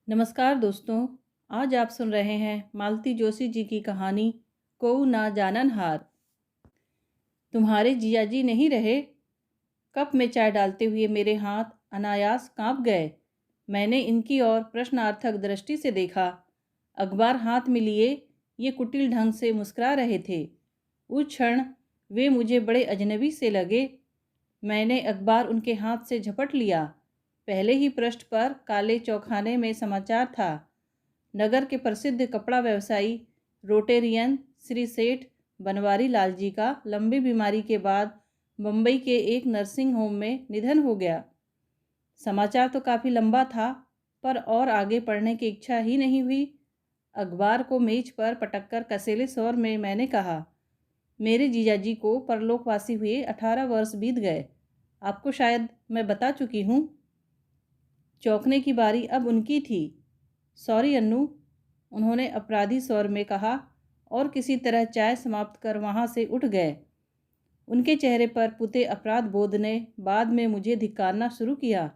नमस्कार दोस्तों। आज आप सुन रहे हैं मालती जोशी जी की कहानी कोऊ ना जानन हार। तुम्हारे जिया जी नहीं रहे। कप में चाय डालते हुए मेरे हाथ अनायास कांप गए। मैंने इनकी ओर प्रश्नार्थक दृष्टि से देखा। अखबार हाथ में लिए ये कुटिल ढंग से मुस्कुरा रहे थे। उस क्षण वे मुझे बड़े अजनबी से लगे। मैंने अखबार उनके हाथ से झपट लिया। पहले ही पृष्ठ पर काले चौखाने में समाचार था। नगर के प्रसिद्ध कपड़ा व्यवसायी रोटेरियन श्री सेठ बनवारी लाल जी का लंबी बीमारी के बाद मुंबई के एक नर्सिंग होम में निधन हो गया। समाचार तो काफ़ी लंबा था, पर और आगे पढ़ने की इच्छा ही नहीं हुई। अखबार को मेज पर पटककर कसेले स्वर में मैंने कहा, मेरे जीजाजी को परलोकवासी हुए 18 वर्ष बीत गए। आपको शायद मैं बता चुकी हूँ। चौंकने की बारी अब उनकी थी। सॉरी अन्नू, उन्होंने अपराधी स्वर में कहा और किसी तरह चाय समाप्त कर वहाँ से उठ गए। उनके चेहरे पर पुते अपराध बोध ने बाद में मुझे धिक्कारना शुरू किया।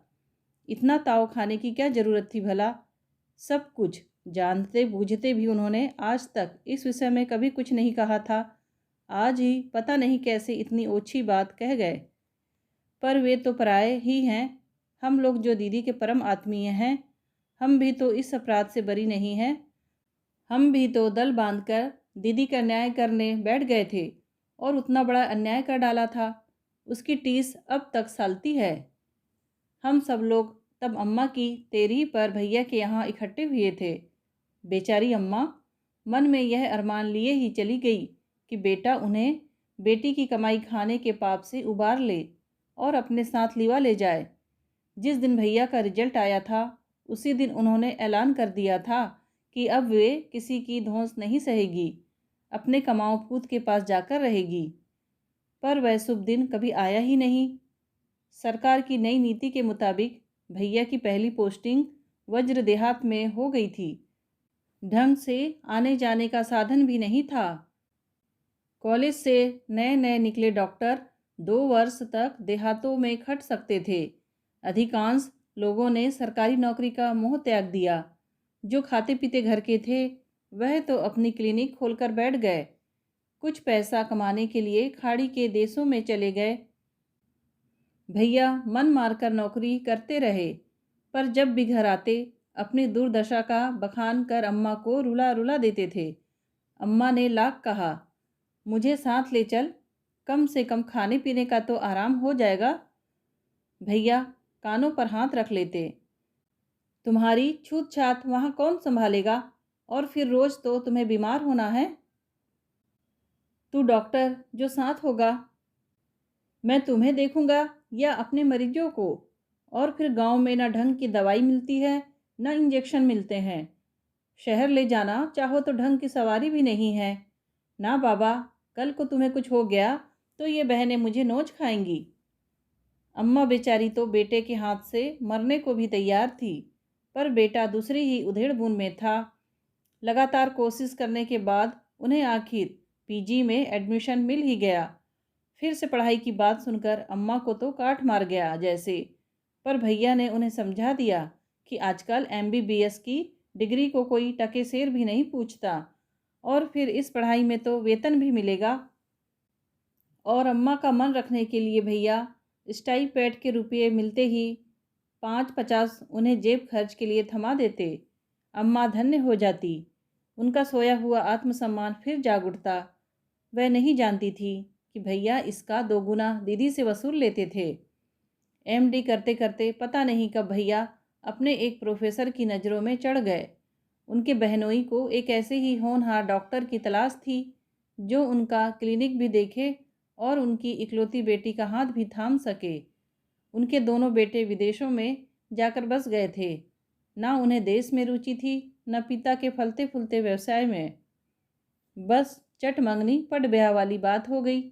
इतना ताव खाने की क्या ज़रूरत थी भला? सब कुछ जानते बूझते भी उन्होंने आज तक इस विषय में कभी कुछ नहीं कहा था। आज ही पता नहीं कैसे इतनी ओछी बात कह गए। पर वे तो पराये ही हैं। हम लोग जो दीदी के परम आत्मीय हैं, हम भी तो इस अपराध से बरी नहीं हैं। हम भी तो दल बांधकर दीदी का न्याय करने बैठ गए थे और उतना बड़ा अन्याय कर डाला था। उसकी टीस अब तक सालती है। हम सब लोग तब अम्मा की तेरही पर भैया के यहाँ इकट्ठे हुए थे। बेचारी अम्मा मन में यह अरमान लिए ही चली गई कि बेटा उन्हें बेटी की कमाई खाने के पाप से उबार ले और अपने साथ लिवा ले जाए। जिस दिन भैया का रिजल्ट आया था, उसी दिन उन्होंने ऐलान कर दिया था कि अब वे किसी की धौंस नहीं सहेगी, अपने कमाऊ पूत के पास जाकर रहेगी। पर वह शुभ दिन कभी आया ही नहीं। सरकार की नई नीति के मुताबिक भैया की पहली पोस्टिंग वज्र देहात में हो गई थी। ढंग से आने जाने का साधन भी नहीं था। कॉलेज से नए नए निकले डॉक्टर 2 वर्ष तक देहातों में खट सकते थे। अधिकांश लोगों ने सरकारी नौकरी का मोह त्याग दिया। जो खाते पीते घर के थे, वह तो अपनी क्लिनिक खोलकर बैठ गए। कुछ पैसा कमाने के लिए खाड़ी के देशों में चले गए। भैया मन मारकर नौकरी करते रहे, पर जब भी घर आते अपनी दुर्दशा का बखान कर अम्मा को रुला रुला देते थे। अम्मा ने लाख कहा, मुझे साथ ले चल, कम से कम खाने पीने का तो आराम हो जाएगा। भैया कानों पर हाथ रख लेते, तुम्हारी छूत छात वहाँ कौन संभालेगा? और फिर रोज तो तुम्हें बीमार होना है। तू डॉक्टर जो साथ होगा, मैं तुम्हें देखूंगा या अपने मरीजों को? और फिर गांव में ना ढंग की दवाई मिलती है, ना इंजेक्शन मिलते हैं। शहर ले जाना चाहो तो ढंग की सवारी भी नहीं है। ना बाबा, कल को तुम्हें कुछ हो गया तो ये बहनें मुझे नोच खाएंगी। अम्मा बेचारी तो बेटे के हाथ से मरने को भी तैयार थी, पर बेटा दूसरी ही उधेड़ बुन में था। लगातार कोशिश करने के बाद उन्हें आखिर पीजी में एडमिशन मिल ही गया। फिर से पढ़ाई की बात सुनकर अम्मा को तो काट मार गया जैसे। पर भैया ने उन्हें समझा दिया कि आजकल एमबीबीएस की डिग्री को कोई टके सेर भी नहीं पूछता, और फिर इस पढ़ाई में तो वेतन भी मिलेगा। और अम्मा का मन रखने के लिए भैया स्टाइपेंड के रुपये मिलते ही 5-50 उन्हें जेब खर्च के लिए थमा देते। अम्मा धन्य हो जाती। उनका सोया हुआ आत्मसम्मान फिर जाग उठता। वह नहीं जानती थी कि भैया इसका 2 गुना दीदी से वसूल लेते थे। एमडी करते करते पता नहीं कब भैया अपने एक प्रोफेसर की नज़रों में चढ़ गए। उनके बहनोई को एक ऐसे ही होनहार डॉक्टर की तलाश थी जो उनका क्लिनिक भी देखे और उनकी इकलौती बेटी का हाथ भी थाम सके। उनके दोनों बेटे विदेशों में जाकर बस गए थे। ना उन्हें देश में रुचि थी, न पिता के फलते फूलते व्यवसाय में। बस चट मंगनी पट ब्याह वाली बात हो गई।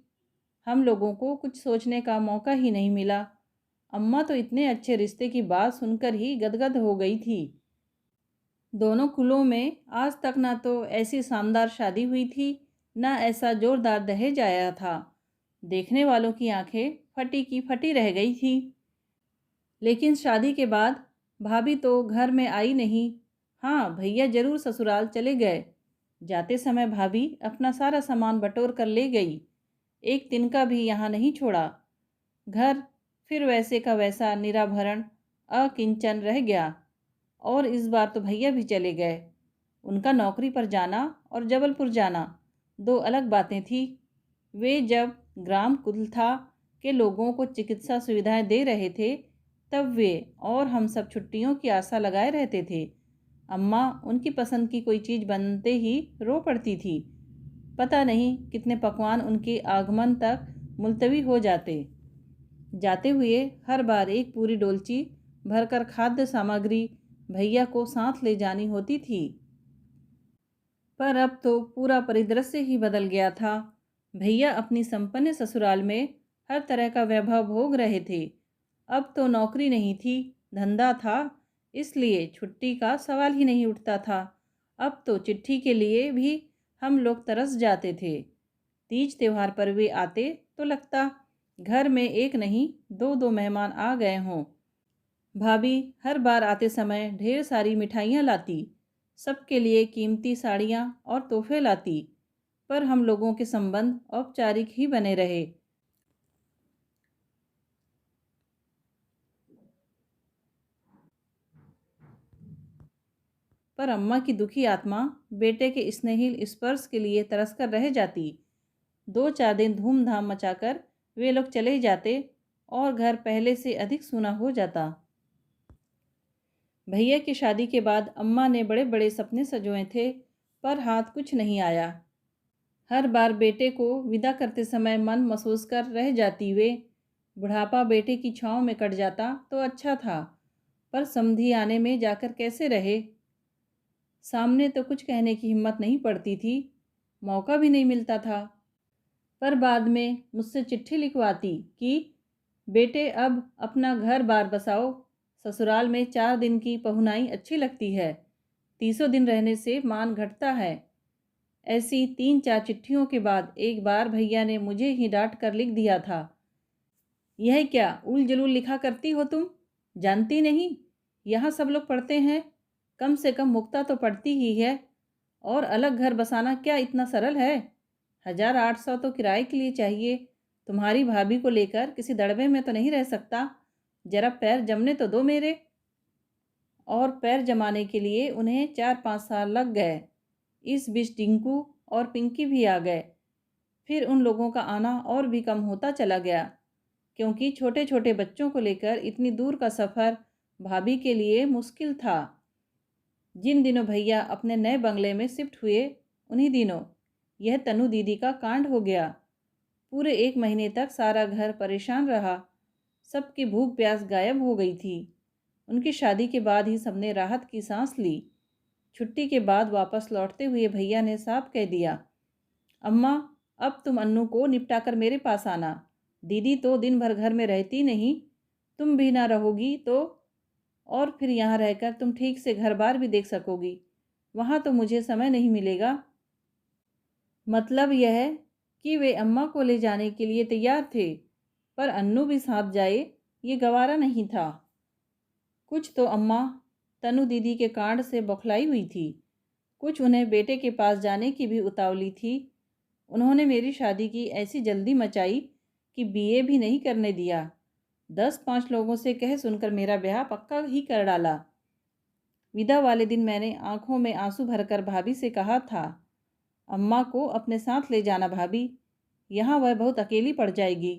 हम लोगों को कुछ सोचने का मौका ही नहीं मिला। अम्मा तो इतने अच्छे रिश्ते की बात सुनकर ही गदगद हो गई थी। दोनों कुलों में आज तक ना तो ऐसी शानदार शादी हुई थी, ना ऐसा जोरदार दहेज आया था। देखने वालों की आंखें फटी की फटी रह गई थी। लेकिन शादी के बाद भाभी तो घर में आई नहीं, हाँ, भैया जरूर ससुराल चले गए। जाते समय भाभी अपना सारा सामान बटोर कर ले गई। एक तिनका भी यहाँ नहीं छोड़ा। घर फिर वैसे का वैसा निराभरण अकिंचन रह गया। और इस बार तो भैया भी चले गए। उनका नौकरी पर जाना और जबलपुर जाना दो अलग बातें थी। वे जब ग्राम कुलथा के लोगों को चिकित्सा सुविधाएं दे रहे थे, तब वे और हम सब छुट्टियों की आशा लगाए रहते थे। अम्मा उनकी पसंद की कोई चीज़ बनते ही रो पड़ती थी। पता नहीं कितने पकवान उनके आगमन तक मुलतवी हो जाते। जाते हुए हर बार एक पूरी डोलची भरकर खाद्य सामग्री भैया को साथ ले जानी होती थी। पर अब तो पूरा परिदृश्य ही बदल गया था। भैया अपनी संपन्न ससुराल में हर तरह का वैभव भोग रहे थे। अब तो नौकरी नहीं थी, धंधा था, इसलिए छुट्टी का सवाल ही नहीं उठता था। अब तो चिट्ठी के लिए भी हम लोग तरस जाते थे। तीज त्योहार पर वे आते तो लगता घर में एक नहीं दो दो मेहमान आ गए हों। भाभी हर बार आते समय ढेर सारी मिठाइयाँ लाती, सबके लिए कीमती साड़ियाँ और तोहफे लाती। पर हम लोगों के संबंध औपचारिक ही बने रहे। पर अम्मा की दुखी आत्मा बेटे के स्नेहिल स्पर्श के लिए तरसकर रह जाती। 2-4 दिन धूमधाम मचाकर वे लोग चले जाते और घर पहले से अधिक सूना हो जाता। भैया की शादी के बाद अम्मा ने बड़े बड़े सपने सजोए थे, पर हाथ कुछ नहीं आया। हर बार बेटे को विदा करते समय मन महसूस कर रह जाती वे। बुढ़ापा बेटे की छाँव में कट जाता तो अच्छा था, पर समधी आने में जाकर कैसे रहे। सामने तो कुछ कहने की हिम्मत नहीं पड़ती थी, मौका भी नहीं मिलता था। पर बाद में मुझसे चिट्ठी लिखवाती कि बेटे अब अपना घर बार बसाओ। ससुराल में 4 दिन की पहुनाई अच्छी लगती है, 30 दिन रहने से मान घटता है। ऐसी 3-4 चिट्ठियों के बाद एक बार भैया ने मुझे ही डांट कर लिख दिया था, यह क्या उल जलूल लिखा करती हो तुम? जानती नहीं यहाँ सब लोग पढ़ते हैं, कम से कम मुक्ता तो पढ़ती ही है। और अलग घर बसाना क्या इतना सरल है? 1,800 तो किराए के लिए चाहिए। तुम्हारी भाभी को लेकर किसी दड़बे में तो नहीं रह सकता। जरा पैर जमने तो दो मेरे। और पैर जमाने के लिए उन्हें 4-5 साल लग गए। इस बीच टिंकू और पिंकी भी आ गए। फिर उन लोगों का आना और भी कम होता चला गया, क्योंकि छोटे छोटे बच्चों को लेकर इतनी दूर का सफ़र भाभी के लिए मुश्किल था। जिन दिनों भैया अपने नए बंगले में शिफ्ट हुए, उन्हीं दिनों यह तनु दीदी का कांड हो गया। पूरे 1 महीने तक सारा घर परेशान रहा। सबकी भूख प्यास गायब हो गई थी। उनकी शादी के बाद ही सबने राहत की सांस ली। छुट्टी के बाद वापस लौटते हुए भैया ने साफ कह दिया, अम्मा अब तुम अन्नू को निपटा कर मेरे पास आना। दीदी तो दिन भर घर में रहती नहीं, तुम भी ना रहोगी तो। और फिर यहाँ रहकर तुम ठीक से घर बार भी देख सकोगी। वहाँ तो मुझे समय नहीं मिलेगा। मतलब यह है कि वे अम्मा को ले जाने के लिए तैयार थे, पर अन्नू भी साथ जाए ये गवारा नहीं था। कुछ तो अम्मा तनु दीदी के कांड से बौखलाई हुई थी, कुछ उन्हें बेटे के पास जाने की भी उतावली थी। उन्होंने मेरी शादी की ऐसी जल्दी मचाई कि बीए भी नहीं करने दिया। 10-5 लोगों से कह सुनकर मेरा ब्याह पक्का ही कर डाला। विदा वाले दिन मैंने आंखों में आंसू भरकर भाभी से कहा था, अम्मा को अपने साथ ले जाना भाभी, यहाँ वह बहुत अकेली पड़ जाएगी।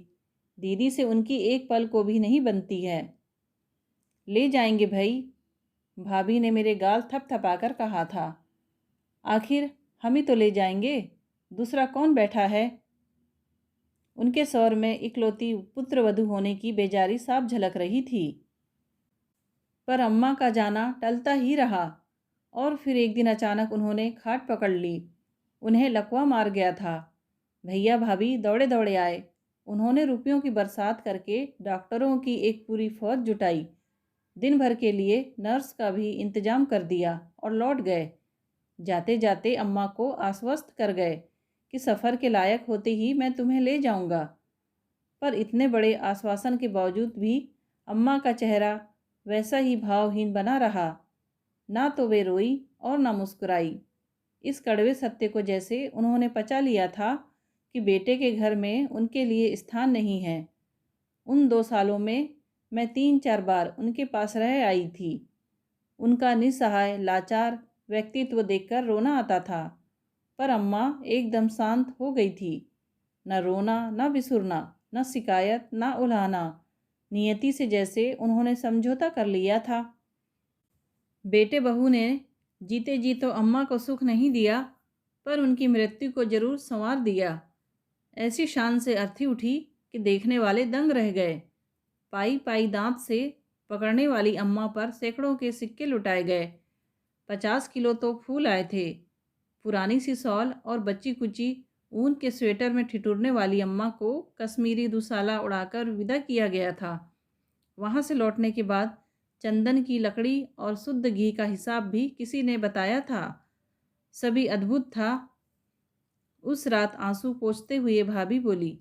दीदी से उनकी एक पल को भी नहीं बनती है। ले जाएंगे भाई, भाभी ने मेरे गाल थपथपाकर कहा था। आखिर हम ही तो ले जाएंगे, दूसरा कौन बैठा है? उनके स्वर में इकलौती पुत्रवधू होने की बेजारी साफ झलक रही थी। पर अम्मा का जाना टलता ही रहा। और फिर एक दिन अचानक उन्होंने खाट पकड़ ली। उन्हें लकवा मार गया था। भैया भाभी दौड़े दौड़े आए। उन्होंने रुपयों की बरसात करके डॉक्टरों की एक पूरी फौज जुटाई। दिन भर के लिए नर्स का भी इंतजाम कर दिया और लौट गए। जाते जाते अम्मा को आश्वस्त कर गए कि सफ़र के लायक होते ही मैं तुम्हें ले जाऊंगा। पर इतने बड़े आश्वासन के बावजूद भी अम्मा का चेहरा वैसा ही भावहीन बना रहा। ना तो वे रोई और ना मुस्कुराई। इस कड़वे सत्य को जैसे उन्होंने पचा लिया था कि बेटे के घर में उनके लिए स्थान नहीं है। उन 2 सालों में मैं 3-4 बार उनके पास रह आई थी। उनका निस्सहाय लाचार व्यक्तित्व देखकर रोना आता था, पर अम्मा एकदम शांत हो गई थी। न रोना, न बिसुरना, न शिकायत, न उल्हाना। नियति से जैसे उन्होंने समझौता कर लिया था। बेटे बहू ने जीते जी तो अम्मा को सुख नहीं दिया, पर उनकी मृत्यु को जरूर संवार दिया। ऐसी शान से अर्थी उठी कि देखने वाले दंग रह गए। पाई पाई दांत से पकड़ने वाली अम्मा पर सैकड़ों के सिक्के लुटाए गए। 50 किलो तो फूल आए थे। पुरानी सी सॉल और बच्ची कुची ऊन के स्वेटर में ठिठुरने वाली अम्मा को कश्मीरी दुसाला उड़ाकर विदा किया गया था। वहाँ से लौटने के बाद चंदन की लकड़ी और शुद्ध घी का हिसाब भी किसी ने बताया था। सभी अद्भुत था। उस रात आंसू पोंछते हुए भाभी बोली,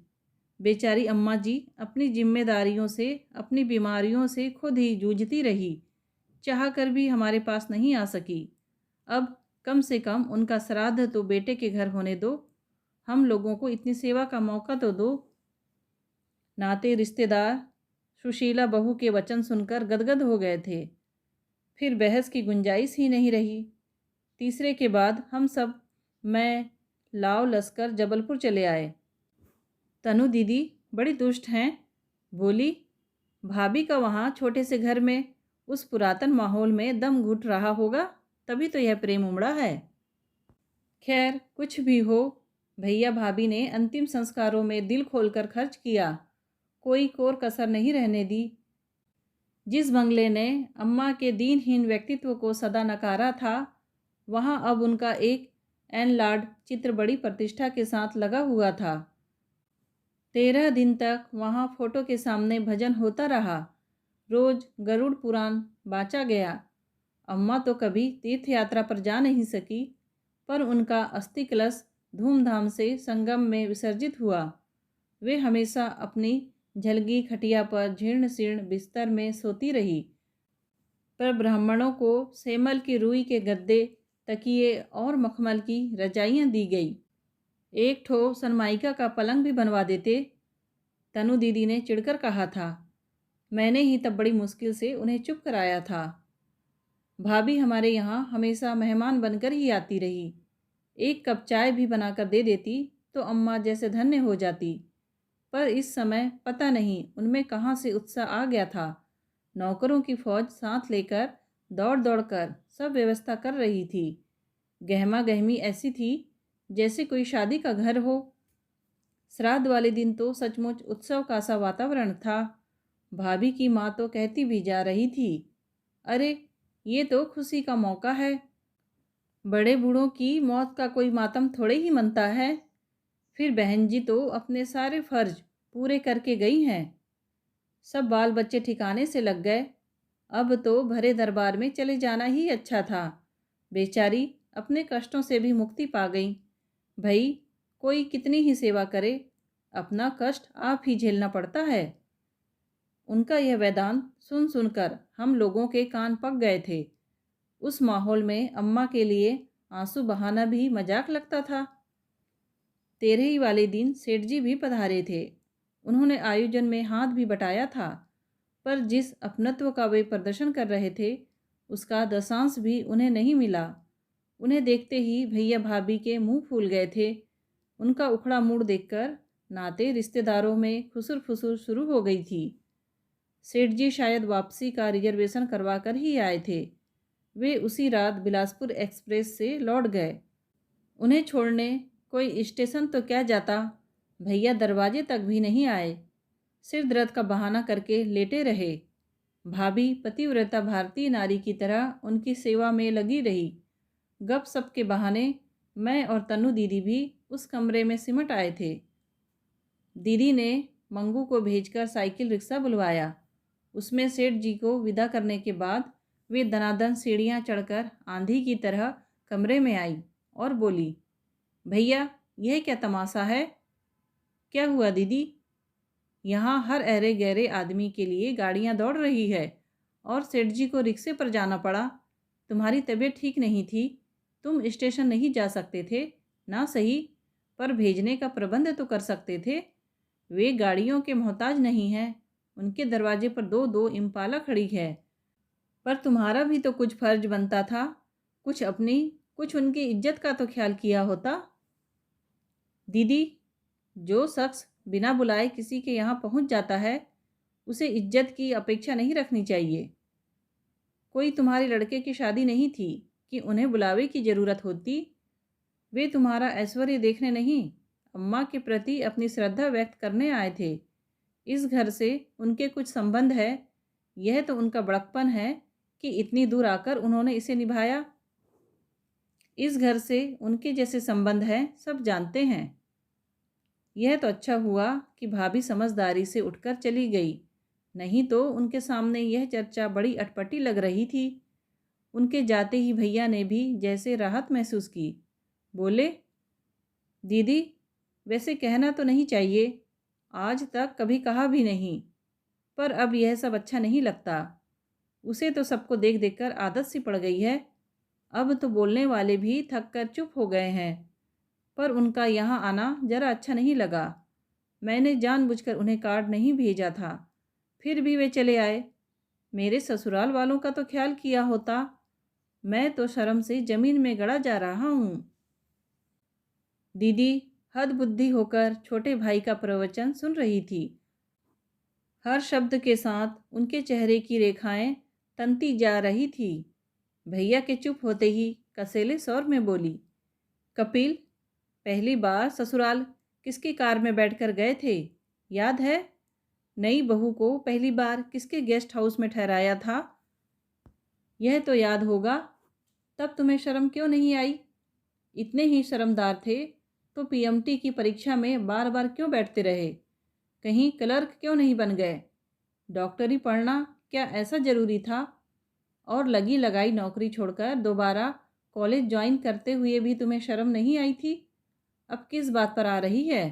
बेचारी अम्मा जी अपनी जिम्मेदारियों से, अपनी बीमारियों से खुद ही जूझती रही, चाह कर भी हमारे पास नहीं आ सकी। अब कम से कम उनका श्राद्ध तो बेटे के घर होने दो, हम लोगों को इतनी सेवा का मौका तो दो। नाते रिश्तेदार सुशीला बहू के वचन सुनकर गदगद हो गए थे। फिर बहस की गुंजाइश ही नहीं रही। तीसरे के बाद हम सब, मैं, लाव लश्कर जबलपुर चले आए। तनु दीदी बड़ी दुष्ट हैं। बोली, भाभी का वहाँ छोटे से घर में उस पुरातन माहौल में दम घुट रहा होगा, तभी तो यह प्रेम उमड़ा है। खैर कुछ भी हो, भैया भाभी ने अंतिम संस्कारों में दिल खोलकर खर्च किया, कोई कोर कसर नहीं रहने दी। जिस बंगले ने अम्मा के दीनहीन व्यक्तित्व को सदा नकारा था, वहाँ अब उनका एक एनलार्ड चित्र बड़ी प्रतिष्ठा के साथ लगा हुआ था। 13 दिन तक वहाँ फोटो के सामने भजन होता रहा। रोज गरुड़ पुराण बाँचा गया। अम्मा तो कभी तीर्थ यात्रा पर जा नहीं सकी, पर उनका अस्थि कलश धूमधाम से संगम में विसर्जित हुआ। वे हमेशा अपनी झलगी खटिया पर जीर्ण शीर्ण बिस्तर में सोती रही, पर ब्राह्मणों को सेमल की रुई के गद्दे, तकिए और मखमल की रजाइयाँ दी गई। एक ठो सनमाइका का पलंग भी बनवा देते, तनु दीदी ने चिढ़कर कहा था। मैंने ही तब बड़ी मुश्किल से उन्हें चुप कराया था। भाभी हमारे यहाँ हमेशा मेहमान बनकर ही आती रही। एक कप चाय भी बनाकर दे देती तो अम्मा जैसे धन्य हो जाती। पर इस समय पता नहीं उनमें कहाँ से उत्साह आ गया था। नौकरों की फौज साथ लेकर दौड़ दौड़ कर सब व्यवस्था कर रही थी। गहमा गहमी ऐसी थी जैसे कोई शादी का घर हो। श्राद्ध वाले दिन तो सचमुच उत्सव का सा वातावरण था। भाभी की माँ तो कहती भी जा रही थी, अरे ये तो खुशी का मौका है, बड़े बूढ़ों की मौत का कोई मातम थोड़े ही मनता है। फिर बहन जी तो अपने सारे फर्ज पूरे करके गई हैं। सब बाल बच्चे ठिकाने से लग गए। अब तो भरे दरबार में चले जाना ही अच्छा था। बेचारी अपने कष्टों से भी मुक्ति पा गई। भाई कोई कितनी ही सेवा करे, अपना कष्ट आप ही झेलना पड़ता है। उनका यह वेदांत सुन सुनकर हम लोगों के कान पक गए थे। उस माहौल में अम्मा के लिए आंसू बहाना भी मजाक लगता था। 13 वाले दिन सेठ जी भी पधारे थे। उन्होंने आयोजन में हाथ भी बटाया था, पर जिस अपनत्व का वे प्रदर्शन कर रहे थे उसका दशांश भी उन्हें नहीं मिला। उन्हें देखते ही भैया भाभी के मुंह फूल गए थे। उनका उखड़ा मूड देखकर नाते रिश्तेदारों में खुसुर फुसुर शुरू हो गई थी। सेठ जी शायद वापसी का रिजर्वेशन करवा कर ही आए थे। वे उसी रात बिलासपुर एक्सप्रेस से लौट गए। उन्हें छोड़ने कोई स्टेशन तो क्या जाता, भैया दरवाजे तक भी नहीं आए। सिर दर्द का बहाना करके लेटे रहे। भाभी पतिव्रता भारतीय नारी की तरह उनकी सेवा में लगी रही। गप सप के बहाने मैं और तनु दीदी भी उस कमरे में सिमट आए थे। दीदी ने मंगू को भेजकर साइकिल रिक्शा बुलवाया। उसमें सेठ जी को विदा करने के बाद वे दनादन सीढ़ियाँ चढ़कर आंधी की तरह कमरे में आई और बोली, भैया यह क्या तमाशा है? क्या हुआ दीदी? यहाँ हर अहरे गहरे आदमी के लिए गाड़ियाँ दौड़ रही है और सेठ जी को रिक्शे पर जाना पड़ा। तुम्हारी तबीयत ठीक नहीं थी, तुम स्टेशन नहीं जा सकते थे ना सही, पर भेजने का प्रबंध तो कर सकते थे। वे गाड़ियों के मोहताज नहीं हैं, उनके दरवाजे पर दो दो इम्पाला खड़ी है। पर तुम्हारा भी तो कुछ फर्ज बनता था, कुछ अपनी कुछ उनकी इज्जत का तो ख्याल किया होता। दीदी, जो शख्स बिना बुलाए किसी के यहाँ पहुँच जाता है, उसे इज्जत की अपेक्षा नहीं रखनी चाहिए। कोई तुम्हारे लड़के की शादी नहीं थी कि उन्हें बुलावे की ज़रूरत होती। वे तुम्हारा ऐश्वर्य देखने नहीं, अम्मा के प्रति अपनी श्रद्धा व्यक्त करने आए थे। इस घर से उनके कुछ संबंध है, यह तो उनका बड़कपन है कि इतनी दूर आकर उन्होंने इसे निभाया। इस घर से उनके जैसे संबंध हैं, सब जानते हैं। यह तो अच्छा हुआ कि भाभी समझदारी से उठकर चली गई, नहीं तो उनके सामने यह चर्चा बड़ी अटपटी लग रही थी। उनके जाते ही भैया ने भी जैसे राहत महसूस की। बोले, दीदी, वैसे कहना तो नहीं चाहिए, आज तक कभी कहा भी नहीं, पर अब यह सब अच्छा नहीं लगता। उसे तो सबको देख देख कर आदत सी पड़ गई है। अब तो बोलने वाले भी थक कर चुप हो गए हैं, पर उनका यहाँ आना जरा अच्छा नहीं लगा। मैंने जानबूझकर उन्हें कार्ड नहीं भेजा था, फिर भी वे चले आए। मेरे ससुराल वालों का तो ख्याल किया होता। मैं तो शर्म से ज़मीन में गड़ा जा रहा हूँ। दीदी हद बुद्धि होकर छोटे भाई का प्रवचन सुन रही थी। हर शब्द के साथ उनके चेहरे की रेखाएं तनती जा रही थी। भैया के चुप होते ही कसेले स्वर में बोली, कपिल, पहली बार ससुराल किसकी कार में बैठकर गए थे, याद है? नई बहू को पहली बार किसके गेस्ट हाउस में ठहराया था? यह तो याद होगा। तब तुम्हें शर्म क्यों नहीं आई? इतने ही शर्मदार थे तो पीएमटी की परीक्षा में बार बार क्यों बैठते रहे? कहीं क्लर्क क्यों नहीं बन गए? डॉक्टरी पढ़ना क्या ऐसा ज़रूरी था? और लगी लगाई नौकरी छोड़कर दोबारा कॉलेज ज्वाइन करते हुए भी तुम्हें शर्म नहीं आई थी? अब किस बात पर आ रही है?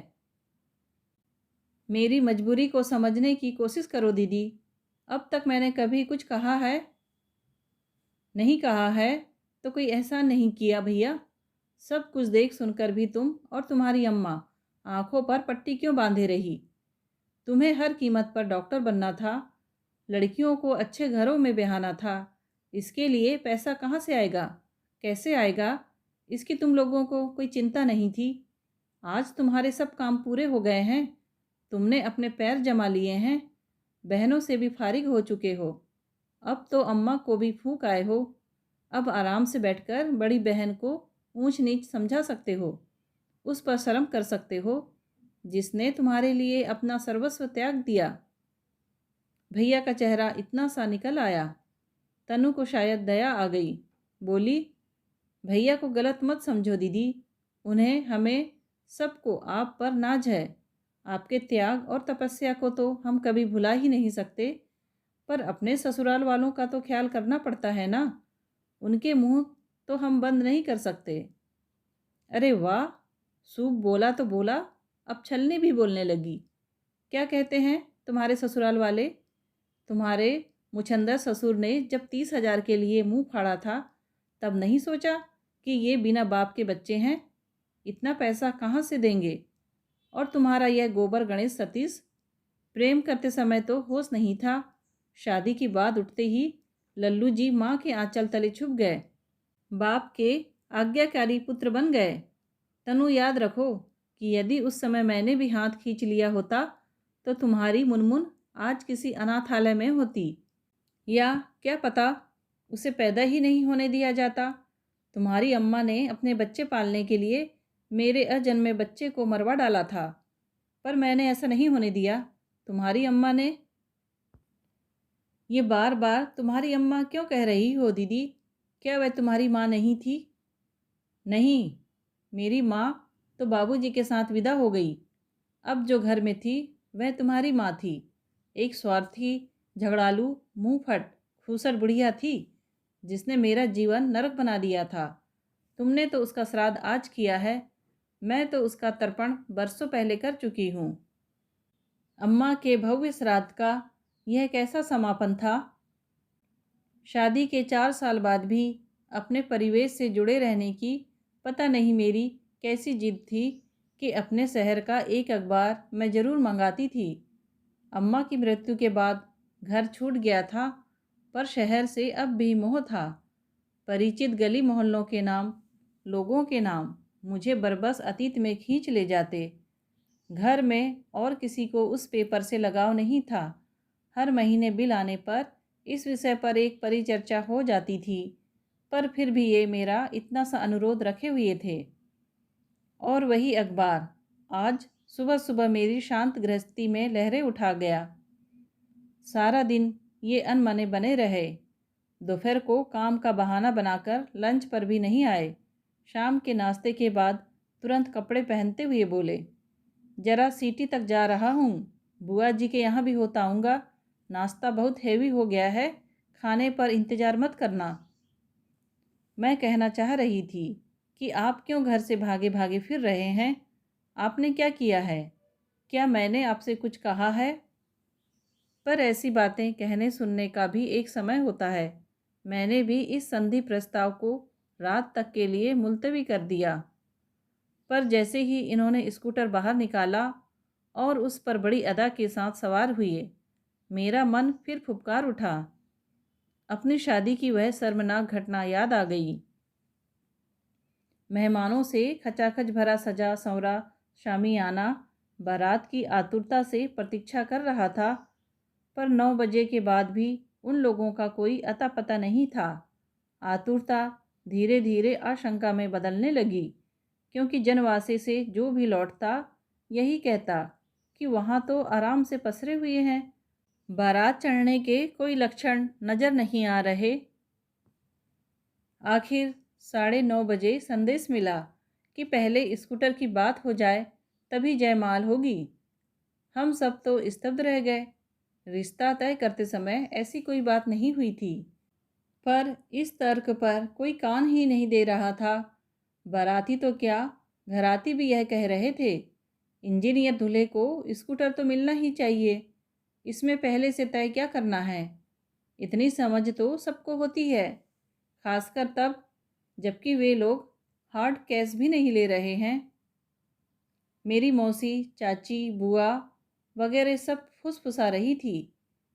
मेरी मजबूरी को समझने की कोशिश करो दीदी। अब तक मैंने कभी कुछ कहा है? नहीं कहा है तो कोई एहसान नहीं किया भैया। सब कुछ देख सुनकर भी तुम और तुम्हारी अम्मा आंखों पर पट्टी क्यों बांधे रही? तुम्हें हर कीमत पर डॉक्टर बनना था, लड़कियों को अच्छे घरों में ब्याहना था। इसके लिए पैसा कहाँ से आएगा, कैसे आएगा, इसकी तुम लोगों को कोई चिंता नहीं थी। आज तुम्हारे सब काम पूरे हो गए हैं, तुमने अपने पैर जमा लिए हैं, बहनों से भी फारिग हो चुके हो। अब तो अम्मा को भी फूंक आए हो। अब आराम से बैठकर बड़ी बहन को ऊंच नीच समझा सकते हो, उस पर शर्म कर सकते हो जिसने तुम्हारे लिए अपना सर्वस्व त्याग दिया। भैया का चेहरा इतना सा निकल आया, तनु को शायद दया आ गई। बोली, भैया को गलत मत समझो दीदी, उन्हें हमें सबको आप पर नाज है। आपके त्याग और तपस्या को तो हम कभी भुला ही नहीं सकते, पर अपने ससुराल वालों का तो ख्याल करना पड़ता है ना। उनके मुंह तो हम बंद नहीं कर सकते। अरे वाह, सूप बोला तो बोला, अब छलनी भी बोलने लगी। क्या कहते हैं तुम्हारे ससुराल वाले? तुम्हारे मुछंदर ससुर ने जब 30,000 के लिए मुंह फाड़ा था, तब नहीं सोचा कि ये बिना बाप के बच्चे हैं, इतना पैसा कहाँ से देंगे? और तुम्हारा यह गोबर गणेश सतीश, प्रेम करते समय तो होश नहीं था, शादी की बात उठते ही लल्लू जी माँ के आंचल तले छुप गए, बाप के आज्ञाकारी पुत्र बन गए। तनु, याद रखो कि यदि उस समय मैंने भी हाथ खींच लिया होता तो तुम्हारी मुनमुन आज किसी अनाथालय में होती, या क्या पता उसे पैदा ही नहीं होने दिया जाता। तुम्हारी अम्मा ने अपने बच्चे पालने के लिए मेरे अजन्मे बच्चे को मरवा डाला था, पर मैंने ऐसा नहीं होने दिया। तुम्हारी अम्मा ने। ये बार बार तुम्हारी अम्मा क्यों कह रही हो दीदी? क्या वह तुम्हारी माँ नहीं थी? नहीं, मेरी माँ तो बाबूजी के साथ विदा हो गई। अब जो घर में थी वह तुम्हारी माँ थी, एक स्वार्थी, झगड़ालू, मुंहफट, खूसट बुढ़िया थी जिसने मेरा जीवन नरक बना दिया था। तुमने तो उसका श्राद्ध आज किया है, मैं तो उसका तर्पण बरसों पहले कर चुकी हूँ। अम्मा के भव्य श्राद्ध का यह कैसा समापन था? शादी के 4 साल बाद भी अपने परिवेश से जुड़े रहने की पता नहीं मेरी कैसी जिद थी कि अपने शहर का एक अखबार मैं ज़रूर मंगाती थी। अम्मा की मृत्यु के बाद घर छूट गया था, पर शहर से अब भी मोह था। परिचित गली मोहल्लों के नाम, लोगों के नाम मुझे बरबस अतीत में खींच ले जाते। घर में और किसी को उस पेपर से लगाव नहीं था। हर महीने बिल आने पर इस विषय पर एक परिचर्चा हो जाती थी, पर फिर भी ये मेरा इतना सा अनुरोध रखे हुए थे। और वही अखबार आज सुबह सुबह मेरी शांत गृहस्थी में लहरें उठा गया। सारा दिन ये अनमने बने रहे। दोपहर को काम का बहाना बनाकर लंच पर भी नहीं आए। शाम के नाश्ते के बाद तुरंत कपड़े पहनते हुए बोले, जरा सिटी तक जा रहा हूँ, बुआ जी के यहाँ भी होता आऊँगा। नाश्ता बहुत हेवी हो गया है, खाने पर इंतज़ार मत करना। मैं कहना चाह रही थी कि आप क्यों घर से भागे भागे फिर रहे हैं? आपने क्या किया है? क्या मैंने आपसे कुछ कहा है? पर ऐसी बातें कहने सुनने का भी एक समय होता है। मैंने भी इस संधि प्रस्ताव को रात तक के लिए मुलतवी कर दिया, पर जैसे ही इन्होंने स्कूटर बाहर निकाला और उस पर बड़ी अदा के साथ सवार हुए, मेरा मन फिर फुफकार उठा। अपनी शादी की वह शर्मनाक घटना याद आ गई। मेहमानों से खचाखच भरा सजा संवरा शामियाना बारात की आतुरता से प्रतीक्षा कर रहा था, पर 9 बजे के बाद भी उन लोगों का कोई अता पता नहीं था। आतुरता धीरे धीरे आशंका में बदलने लगी, क्योंकि जनवासे से जो भी लौटता यही कहता कि वहाँ तो आराम से पसरे हुए हैं, बारात चढ़ने के कोई लक्षण नज़र नहीं आ रहे। आखिर 9:30 बजे संदेश मिला कि पहले स्कूटर की बात हो जाए, तभी जयमाल होगी। हम सब तो स्तब्ध रह गए। रिश्ता तय करते समय ऐसी कोई बात नहीं हुई थी, पर इस तर्क पर कोई कान ही नहीं दे रहा था। बाराती तो क्या, घराती भी यह कह रहे थे, इंजीनियर दूल्हे को स्कूटर तो मिलना ही चाहिए। इसमें पहले से तय क्या करना है? इतनी समझ तो सबको होती है, खासकर तब जबकि वे लोग हार्ड कैश भी नहीं ले रहे हैं। मेरी मौसी, चाची, बुआ वगैरह सब फुसफुसा रही थी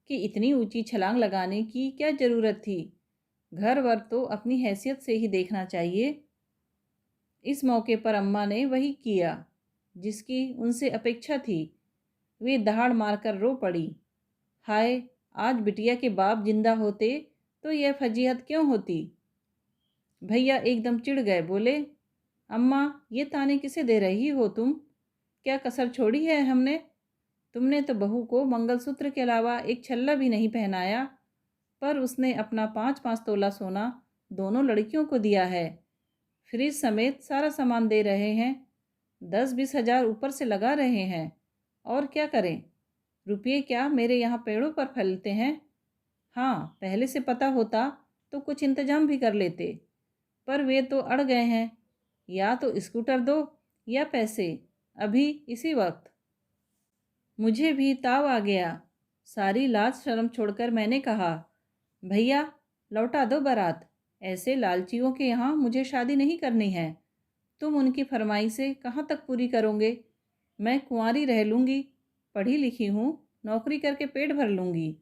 कि इतनी ऊंची छलांग लगाने की क्या ज़रूरत थी, घर वर तो अपनी हैसियत से ही देखना चाहिए। इस मौके पर अम्मा ने वही किया जिसकी उनसे अपेक्षा थी। वे दहाड़ मारकर रो पड़ी। हाय, आज बिटिया के बाप जिंदा होते तो यह फजीहत क्यों होती। भैया एकदम चिढ़ गए, बोले, अम्मा ये ताने किसे दे रही हो तुम? क्या कसर छोड़ी है हमने? तुमने तो बहू को मंगलसूत्र के अलावा एक छल्ला भी नहीं पहनाया, पर उसने अपना 5-5 तोला सोना दोनों लड़कियों को दिया है। फ्रिज समेत सारा सामान दे रहे हैं। 10-20 हज़ार ऊपर से लगा रहे हैं। और क्या करें? रुपये क्या मेरे यहाँ पेड़ों पर फलते हैं? हाँ, पहले से पता होता तो कुछ इंतजाम भी कर लेते, पर वे तो अड़ गए हैं। या तो स्कूटर दो या पैसे, अभी इसी वक्त। मुझे भी ताव आ गया। सारी लाज शर्म छोड़कर मैंने कहा, भैया लौटा दो बारात। ऐसे लालचियों के यहाँ मुझे शादी नहीं करनी है। तुम उनकी फरमाइशें कहाँ तक पूरी करोगे? मैं कुंवारी रह लूँगी, पढ़ी लिखी हूँ, नौकरी करके पेट भर लूँगी।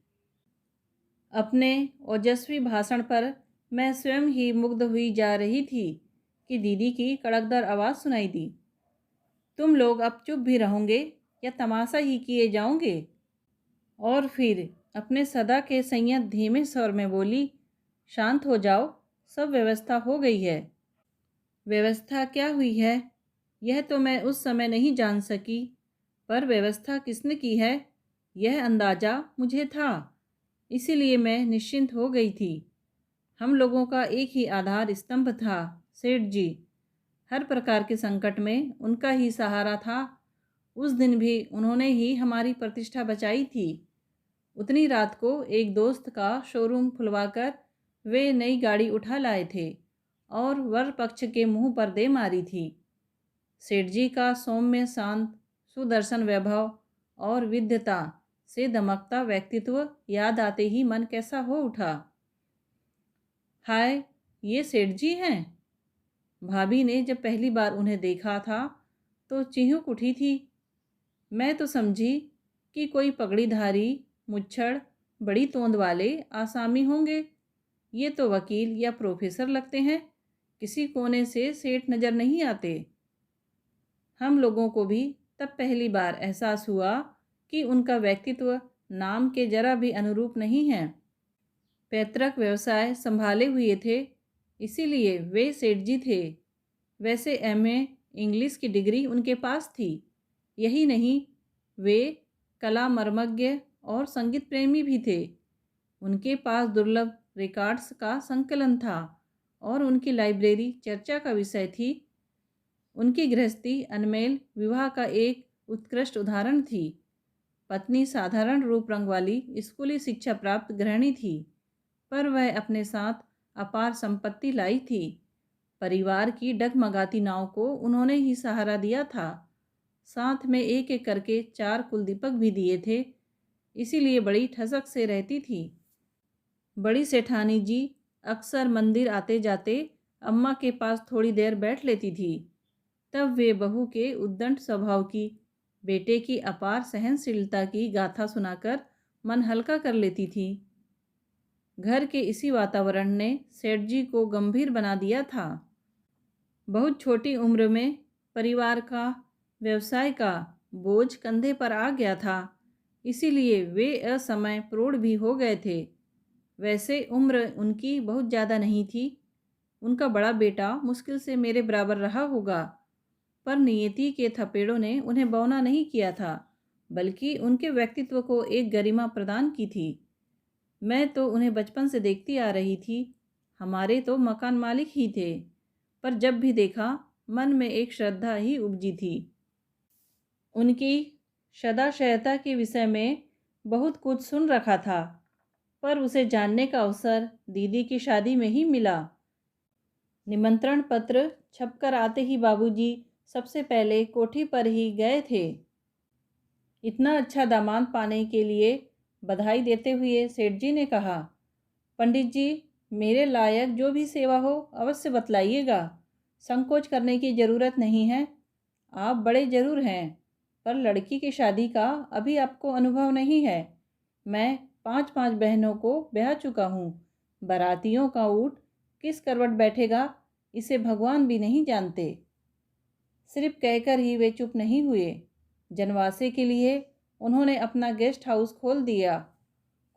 अपने ओजस्वी भाषण पर मैं स्वयं ही मुग्ध हुई जा रही थी कि दीदी की कड़कदार आवाज़ सुनाई दी, तुम लोग अब चुप भी रहोगे या तमाशा ही किए जाओगे? और फिर अपने सदा के संयत धीमे स्वर में बोली, शांत हो जाओ, सब व्यवस्था हो गई है। व्यवस्था क्या हुई है यह तो मैं उस समय नहीं जान सकी, पर व्यवस्था किसने की है यह अंदाज़ा मुझे था। इसीलिए मैं निश्चिंत हो गई थी। हम लोगों का एक ही आधार स्तंभ था, सेठ जी। हर प्रकार के संकट में उनका ही सहारा था। उस दिन भी उन्होंने ही हमारी प्रतिष्ठा बचाई थी। उतनी रात को एक दोस्त का शोरूम खुलवाकर वे नई गाड़ी उठा लाए थे और वर पक्ष के मुंह पर दे मारी थी। सेठ जी का सौम्य शांत सुदर्शन वैभव और विद्यता से दमकता व्यक्तित्व याद आते ही मन कैसा हो उठा। हाय, ये सेठ जी हैं? भाभी ने जब पहली बार उन्हें देखा था तो चिहुक उठी थी। मैं तो समझी कि कोई पगड़ीधारी, मुच्छड़, बड़ी तोंद वाले आसामी होंगे। ये तो वकील या प्रोफेसर लगते हैं। किसी कोने से सेठ नज़र नहीं आते। हम लोगों को भी तब पहली बार एहसास हुआ कि उनका व्यक्तित्व नाम के जरा भी अनुरूप नहीं है। पैतृक व्यवसाय संभाले हुए थे, इसीलिए वे सेठ जी थे। वैसे एमए इंग्लिश की डिग्री उनके पास थी। यही नहीं, वे कला मर्मज्ञ और संगीत प्रेमी भी थे। उनके पास दुर्लभ रिकॉर्ड्स का संकलन था और उनकी लाइब्रेरी चर्चा का विषय थी। उनकी गृहस्थी अनमेल विवाह का एक उत्कृष्ट उदाहरण थी। पत्नी साधारण रूप रंग वाली स्कूली शिक्षा प्राप्त गृहिणी थी, पर वह अपने साथ अपार संपत्ति लाई थी। परिवार की डगमगाती नाव को उन्होंने ही सहारा दिया था। साथ में एक एक करके 4 कुलदीपक भी दिए थे, इसीलिए बड़ी ठसक से रहती थी। बड़ी सेठानी जी अक्सर मंदिर आते जाते अम्मा के पास थोड़ी देर बैठ लेती थी। तब वे बहू के उद्दंड स्वभाव की, बेटे की अपार सहनशीलता की गाथा सुनाकर मन हल्का कर लेती थी। घर के इसी वातावरण ने सेठ जी को गंभीर बना दिया था। बहुत छोटी उम्र में परिवार का, व्यवसाय का बोझ कंधे पर आ गया था, इसीलिए वे असमय प्रौढ़ भी हो गए थे। वैसे उम्र उनकी बहुत ज़्यादा नहीं थी। उनका बड़ा बेटा मुश्किल से मेरे बराबर रहा होगा, पर नियति के थपेड़ों ने उन्हें बौना नहीं किया था, बल्कि उनके व्यक्तित्व को एक गरिमा प्रदान की थी। मैं तो उन्हें बचपन से देखती आ रही थी। हमारे तो मकान मालिक ही थे, पर जब भी देखा मन में एक श्रद्धा ही उपजी थी। उनकी सदाशयता के विषय में बहुत कुछ सुन रखा था, पर उसे जानने का अवसर दीदी की शादी में ही मिला। निमंत्रण पत्र छपकर आते ही बाबूजी सबसे पहले कोठी पर ही गए थे। इतना अच्छा दामाद पाने के लिए बधाई देते हुए सेठ जी ने कहा, पंडित जी, मेरे लायक जो भी सेवा हो अवश्य बतलाइएगा। संकोच करने की ज़रूरत नहीं है। आप बड़े ज़रूर हैं, पर लड़की की शादी का अभी आपको अनुभव नहीं है। मैं 5-5 बहनों को ब्याह चुका हूँ। बारातियों का ऊँट किस करवट बैठेगा, इसे भगवान भी नहीं जानते। सिर्फ कहकर ही वे चुप नहीं हुए। जनवासे के लिए उन्होंने अपना गेस्ट हाउस खोल दिया।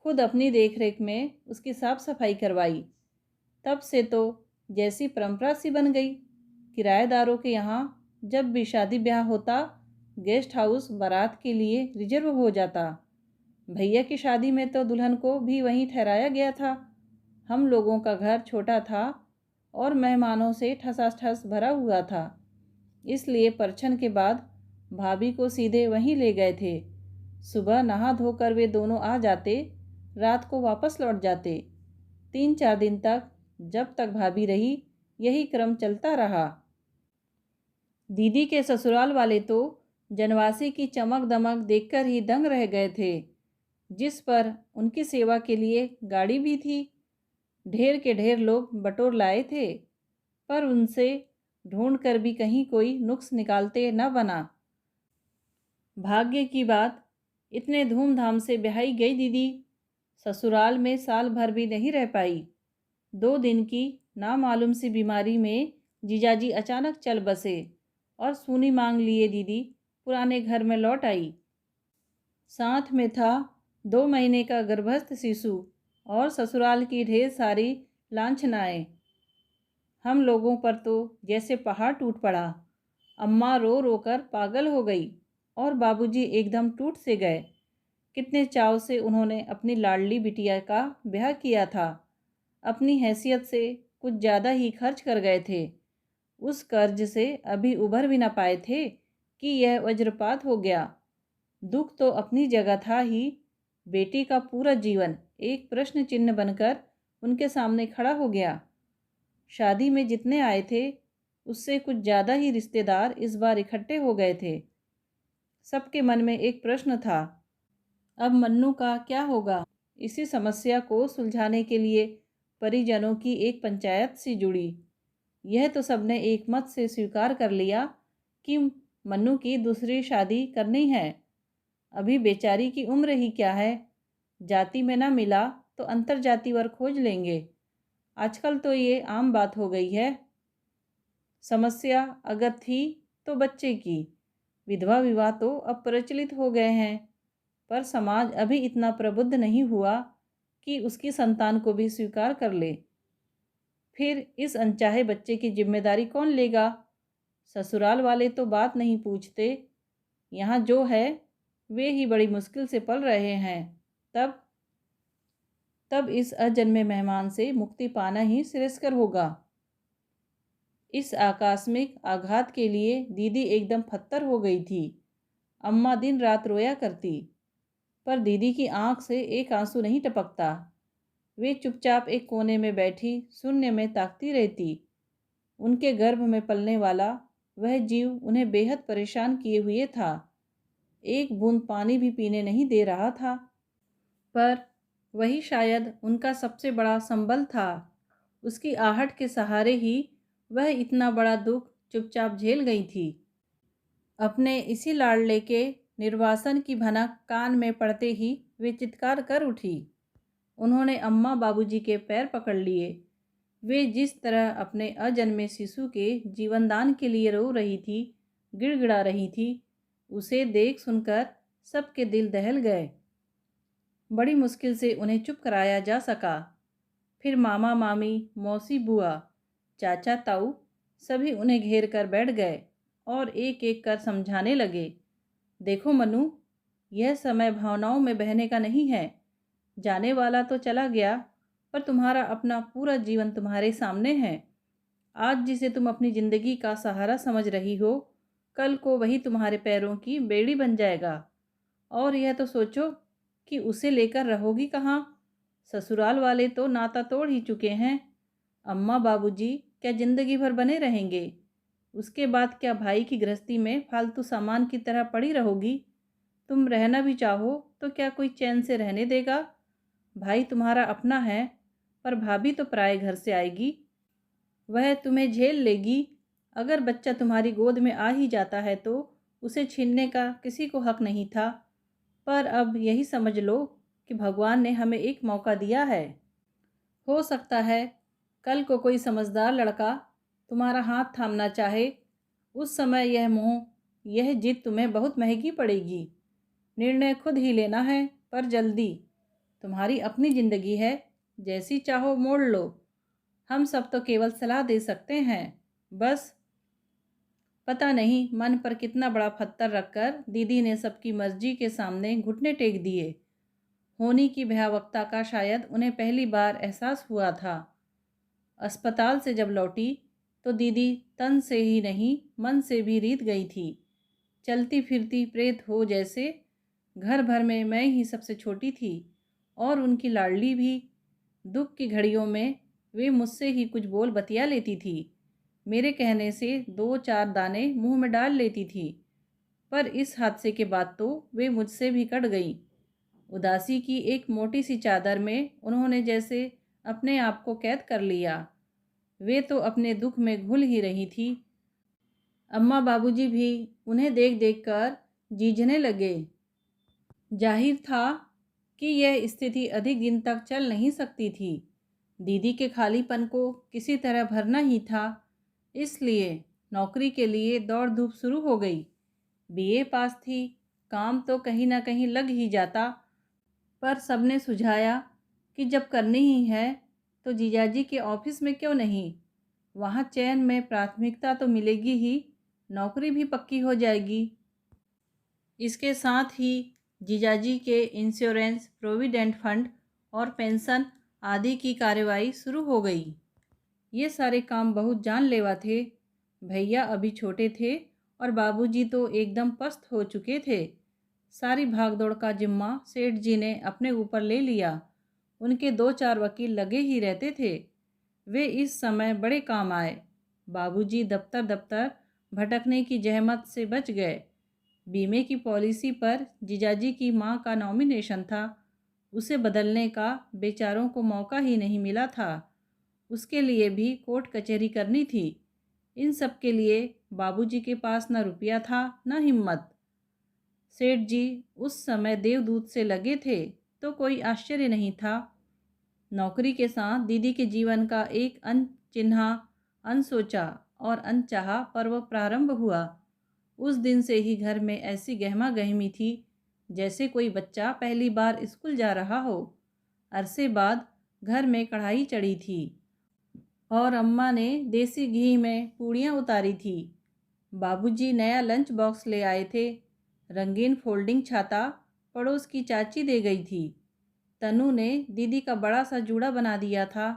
खुद अपनी देखरेख में उसकी साफ सफाई करवाई। तब से तो जैसी परंपरा सी बन गई। किराएदारों के यहाँ जब भी शादी ब्याह होता, गेस्ट हाउस बारात के लिए रिजर्व हो जाता। भैया की शादी में तो दुल्हन को भी वहीं ठहराया गया था। हम लोगों का घर छोटा था और मेहमानों से ठसाठस भरा हुआ था, इसलिए परछन के बाद भाभी को सीधे वहीं ले गए थे। सुबह नहा धोकर वे दोनों आ जाते, रात को वापस लौट जाते। 3-4 दिन तक, जब तक भाभी रही, यही क्रम चलता रहा। दीदी के ससुराल वाले तो जनवासी की चमक दमक देखकर ही दंग रह गए थे, जिस पर उनकी सेवा के लिए गाड़ी भी थी। ढेर के ढेर लोग बटोर लाए थे, पर उनसे ढूंढ कर भी कहीं कोई नुक्स निकालते न बना। भाग्य की बात, इतने धूमधाम से ब्याही गई दीदी ससुराल में साल भर भी नहीं रह पाई। 2 दिन की नामालूम सी बीमारी में जीजाजी अचानक चल बसे और सूनी मांग लिए दीदी पुराने घर में लौट आई। साथ में था 2 महीने का गर्भस्थ शिशु और ससुराल की ढेर सारी लांछनाएं। हम लोगों पर तो जैसे पहाड़ टूट पड़ा। अम्मा रो रो कर पागल हो गई और बाबूजी एकदम टूट से गए। कितने चाव से उन्होंने अपनी लाडली बिटिया का ब्याह किया था। अपनी हैसियत से कुछ ज़्यादा ही खर्च कर गए थे। उस कर्ज से अभी उभर भी ना पाए थे कि यह वज्रपात हो गया। दुख तो अपनी जगह था ही, बेटी का पूरा जीवन एक प्रश्न चिन्ह बनकर उनके सामने खड़ा हो गया। शादी में जितने आए थे, उससे कुछ ज़्यादा ही रिश्तेदार इस बार इकट्ठे हो गए थे। सबके मन में एक प्रश्न था, अब मन्नू का क्या होगा। इसी समस्या को सुलझाने के लिए परिजनों की एक पंचायत सी जुड़ी। यह तो सबने एक मत से स्वीकार कर लिया कि मन्नू की दूसरी शादी करनी है। अभी बेचारी की उम्र ही क्या है, जाति में ना मिला तो अंतर जाति वर खोज लेंगे। आजकल तो ये आम बात हो गई है। समस्या अगर थी तो बच्चे की। विधवा विवाह तो अब प्रचलित हो गए हैं, पर समाज अभी इतना प्रबुद्ध नहीं हुआ कि उसकी संतान को भी स्वीकार कर ले। फिर इस अनचाहे बच्चे की जिम्मेदारी कौन लेगा? ससुराल वाले तो बात नहीं पूछते, यहाँ जो है वे ही बड़ी मुश्किल से पल रहे हैं। तब तब इस अजन्मे मेहमान से मुक्ति पाना ही श्रेयस्कर होगा। इस आकस्मिक आघात के लिए दीदी एकदम फत्तर हो गई थी। अम्मा दिन रात रोया करती, पर दीदी की आंख से एक आंसू नहीं टपकता। वे चुपचाप एक कोने में बैठी शून्य में ताकती रहती। उनके गर्भ में पलने वाला वह जीव उन्हें बेहद परेशान किए हुए था। एक बूंद पानी भी पीने नहीं दे रहा था, पर वही शायद उनका सबसे बड़ा संबल था। उसकी आहट के सहारे ही वह इतना बड़ा दुख चुपचाप झेल गई थी। अपने इसी लाडले के निर्वासन की भनक कान में पड़ते ही वे चित्कार कर उठी। उन्होंने अम्मा बाबूजी के पैर पकड़ लिए। वे जिस तरह अपने अजन्मे शिशु के जीवनदान के लिए रो रही थी, गिड़गिड़ा रही थी, उसे देख सुनकर सबके दिल दहल गए। बड़ी मुश्किल से उन्हें चुप कराया जा सका। फिर मामा मामी, मौसी बुआ, चाचा ताऊ सभी उन्हें घेर कर बैठ गए और एक एक कर समझाने लगे। देखो मनु, यह समय भावनाओं में बहने का नहीं है। जाने वाला तो चला गया, पर तुम्हारा अपना पूरा जीवन तुम्हारे सामने है। आज जिसे तुम अपनी ज़िंदगी का सहारा समझ रही हो, कल को वही तुम्हारे पैरों की बेड़ी बन जाएगा। और यह तो सोचो कि उसे लेकर रहोगी कहाँ? ससुराल वाले तो नाता तोड़ ही चुके हैं। अम्मा बाबूजी क्या ज़िंदगी भर बने रहेंगे? उसके बाद क्या भाई की गृहस्थी में फालतू सामान की तरह पड़ी रहोगी? तुम रहना भी चाहो तो क्या कोई चैन से रहने देगा? भाई तुम्हारा अपना है, पर भाभी तो पराए घर से आएगी। वह तुम्हें झेल लेगी। अगर बच्चा तुम्हारी गोद में आ ही जाता है तो उसे छीनने का किसी को हक नहीं था। पर अब यही समझ लो कि भगवान ने हमें एक मौका दिया है। हो सकता है कल को कोई समझदार लड़का तुम्हारा हाथ थामना चाहे। उस समय यह मोह, यह जिद तुम्हें बहुत महंगी पड़ेगी। निर्णय खुद ही लेना है, पर जल्दी। तुम्हारी अपनी ज़िंदगी है, जैसी चाहो मोड़ लो। हम सब तो केवल सलाह दे सकते हैं, बस। पता नहीं मन पर कितना बड़ा पत्थर रखकर दीदी ने सबकी मर्जी के सामने घुटने टेक दिए। होनी की भयावहता का शायद उन्हें पहली बार एहसास हुआ था। अस्पताल से जब लौटी तो दीदी तन से ही नहीं मन से भी रीत गई थी। चलती फिरती प्रेत हो जैसे। घर भर में मैं ही सबसे छोटी थी और उनकी लाडली भी। दुख की घड़ियों में वे मुझसे ही कुछ बोल बतिया लेती थी। मेरे कहने से 2-4 दाने मुंह में डाल लेती थी, पर इस हादसे के बाद तो वे मुझसे भी कट गई। उदासी की एक मोटी सी चादर में उन्होंने जैसे अपने आप को कैद कर लिया। वे तो अपने दुख में घुल ही रही थी। अम्मा बाबूजी भी उन्हें देख देख कर जीझने लगे। जाहिर था कि यह स्थिति अधिक दिन तक चल नहीं सकती थी। दीदी के खालीपन को किसी तरह भरना ही था, इसलिए नौकरी के लिए दौड़ धूप शुरू हो गई। बीए पास थी, काम तो कहीं ना कहीं लग ही जाता, पर सबने सुझाया कि जब करनी ही है तो जीजाजी के ऑफिस में क्यों नहीं। वहाँ चैन में प्राथमिकता तो मिलेगी ही, नौकरी भी पक्की हो जाएगी। इसके साथ ही जीजाजी के इंश्योरेंस, प्रोविडेंट फंड और पेंशन आदि की कार्रवाई शुरू हो गई। ये सारे काम बहुत जानलेवा थे। भैया अभी छोटे थे और बाबूजी तो एकदम पस्त हो चुके थे। सारी भागदौड़ का जिम्मा सेठ जी ने अपने ऊपर ले लिया। उनके 2-4 वकील लगे ही रहते थे। वे इस समय बड़े काम आए। बाबूजी दफ्तर दफ्तर भटकने की जहमत से बच गए। बीमे की पॉलिसी पर जीजाजी की मां का नॉमिनेशन था। उसे बदलने का बेचारों को मौका ही नहीं मिला था। उसके लिए भी कोर्ट कचहरी करनी थी। इन सब के लिए बाबूजी के पास न रुपया था न हिम्मत। सेठ जी उस समय देवदूत से लगे थे तो कोई आश्चर्य नहीं था। नौकरी के साथ दीदी के जीवन का एक अनचिन्हा, अनसोचा और अनचाहा पर्व प्रारंभ हुआ। उस दिन से ही घर में ऐसी गहमा गहमी थी जैसे कोई बच्चा पहली बार स्कूल जा रहा हो। अरसे बाद घर में कढ़ाई चढ़ी थी और अम्मा ने देसी घी में पूड़ियाँ उतारी थी। बाबूजी नया लंच बॉक्स ले आए थे। रंगीन फोल्डिंग छाता पड़ोस की चाची दे गई थी। तनु ने दीदी का बड़ा सा जूड़ा बना दिया था।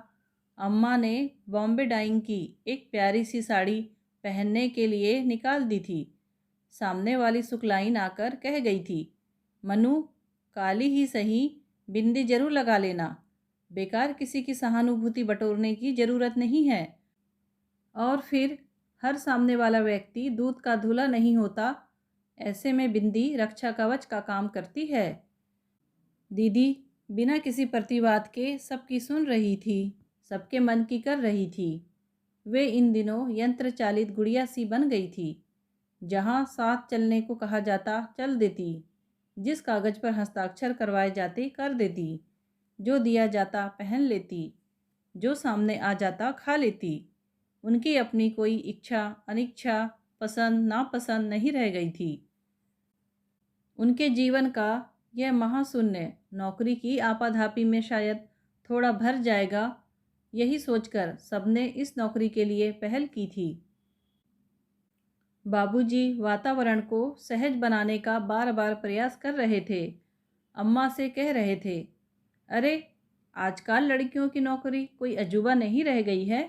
अम्मा ने बॉम्बे डाइंग की एक प्यारी सी साड़ी पहनने के लिए निकाल दी थी। सामने वाली सुकलाइन आकर कह गई थी, मनु, काली ही सही, बिंदी जरूर लगा लेना। बेकार किसी की सहानुभूति बटोरने की ज़रूरत नहीं है। और फिर हर सामने वाला व्यक्ति दूध का धुला नहीं होता। ऐसे में बिंदी रक्षा कवच का काम करती है। दीदी बिना किसी प्रतिवाद के सबकी सुन रही थी, सबके मन की कर रही थी। वे इन दिनों यंत्र चालित गुड़िया सी बन गई थी। जहाँ साथ चलने को कहा जाता चल देती, जिस कागज़ पर हस्ताक्षर करवाए जाते कर देती, जो दिया जाता पहन लेती, जो सामने आ जाता खा लेती। उनकी अपनी कोई इच्छा अनिच्छा, पसंद नापसंद नहीं रह गई थी। उनके जीवन का यह महाशून्य नौकरी की आपाधापी में शायद थोड़ा भर जाएगा, यही सोचकर सबने इस नौकरी के लिए पहल की थी। बाबूजी वातावरण को सहज बनाने का बार बार प्रयास कर रहे थे। अम्मा से कह रहे थे, अरे आजकल लड़कियों की नौकरी कोई अजूबा नहीं रह गई है।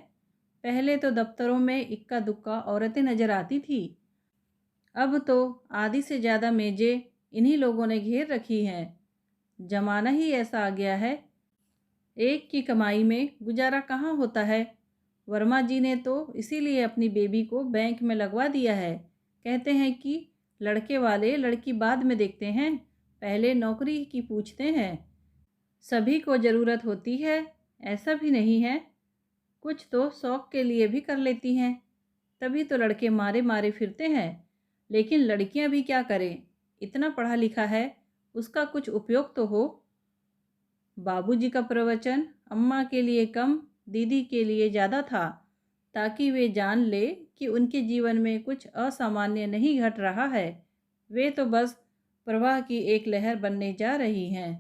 पहले तो दफ्तरों में इक्का दुक्का औरतें नज़र आती थी, अब तो आधी से ज़्यादा मेजें इन्हीं लोगों ने घेर रखी हैं। जमाना ही ऐसा आ गया है, एक की कमाई में गुजारा कहाँ होता है। वर्मा जी ने तो इसीलिए अपनी बेबी को बैंक में लगवा दिया है। कहते हैं कि लड़के वाले लड़की बाद में देखते हैं, पहले नौकरी की पूछते हैं। सभी को ज़रूरत होती है, ऐसा भी नहीं है। कुछ तो शौक़ के लिए भी कर लेती हैं, तभी तो लड़के मारे मारे फिरते हैं। लेकिन लड़कियां भी क्या करें, इतना पढ़ा लिखा है, उसका कुछ उपयोग तो हो। बाबूजी का प्रवचन अम्मा के लिए कम, दीदी के लिए ज़्यादा था, ताकि वे जान ले कि उनके जीवन में कुछ असामान्य नहीं घट रहा है। वे तो बस प्रवाह की एक लहर बनने जा रही हैं।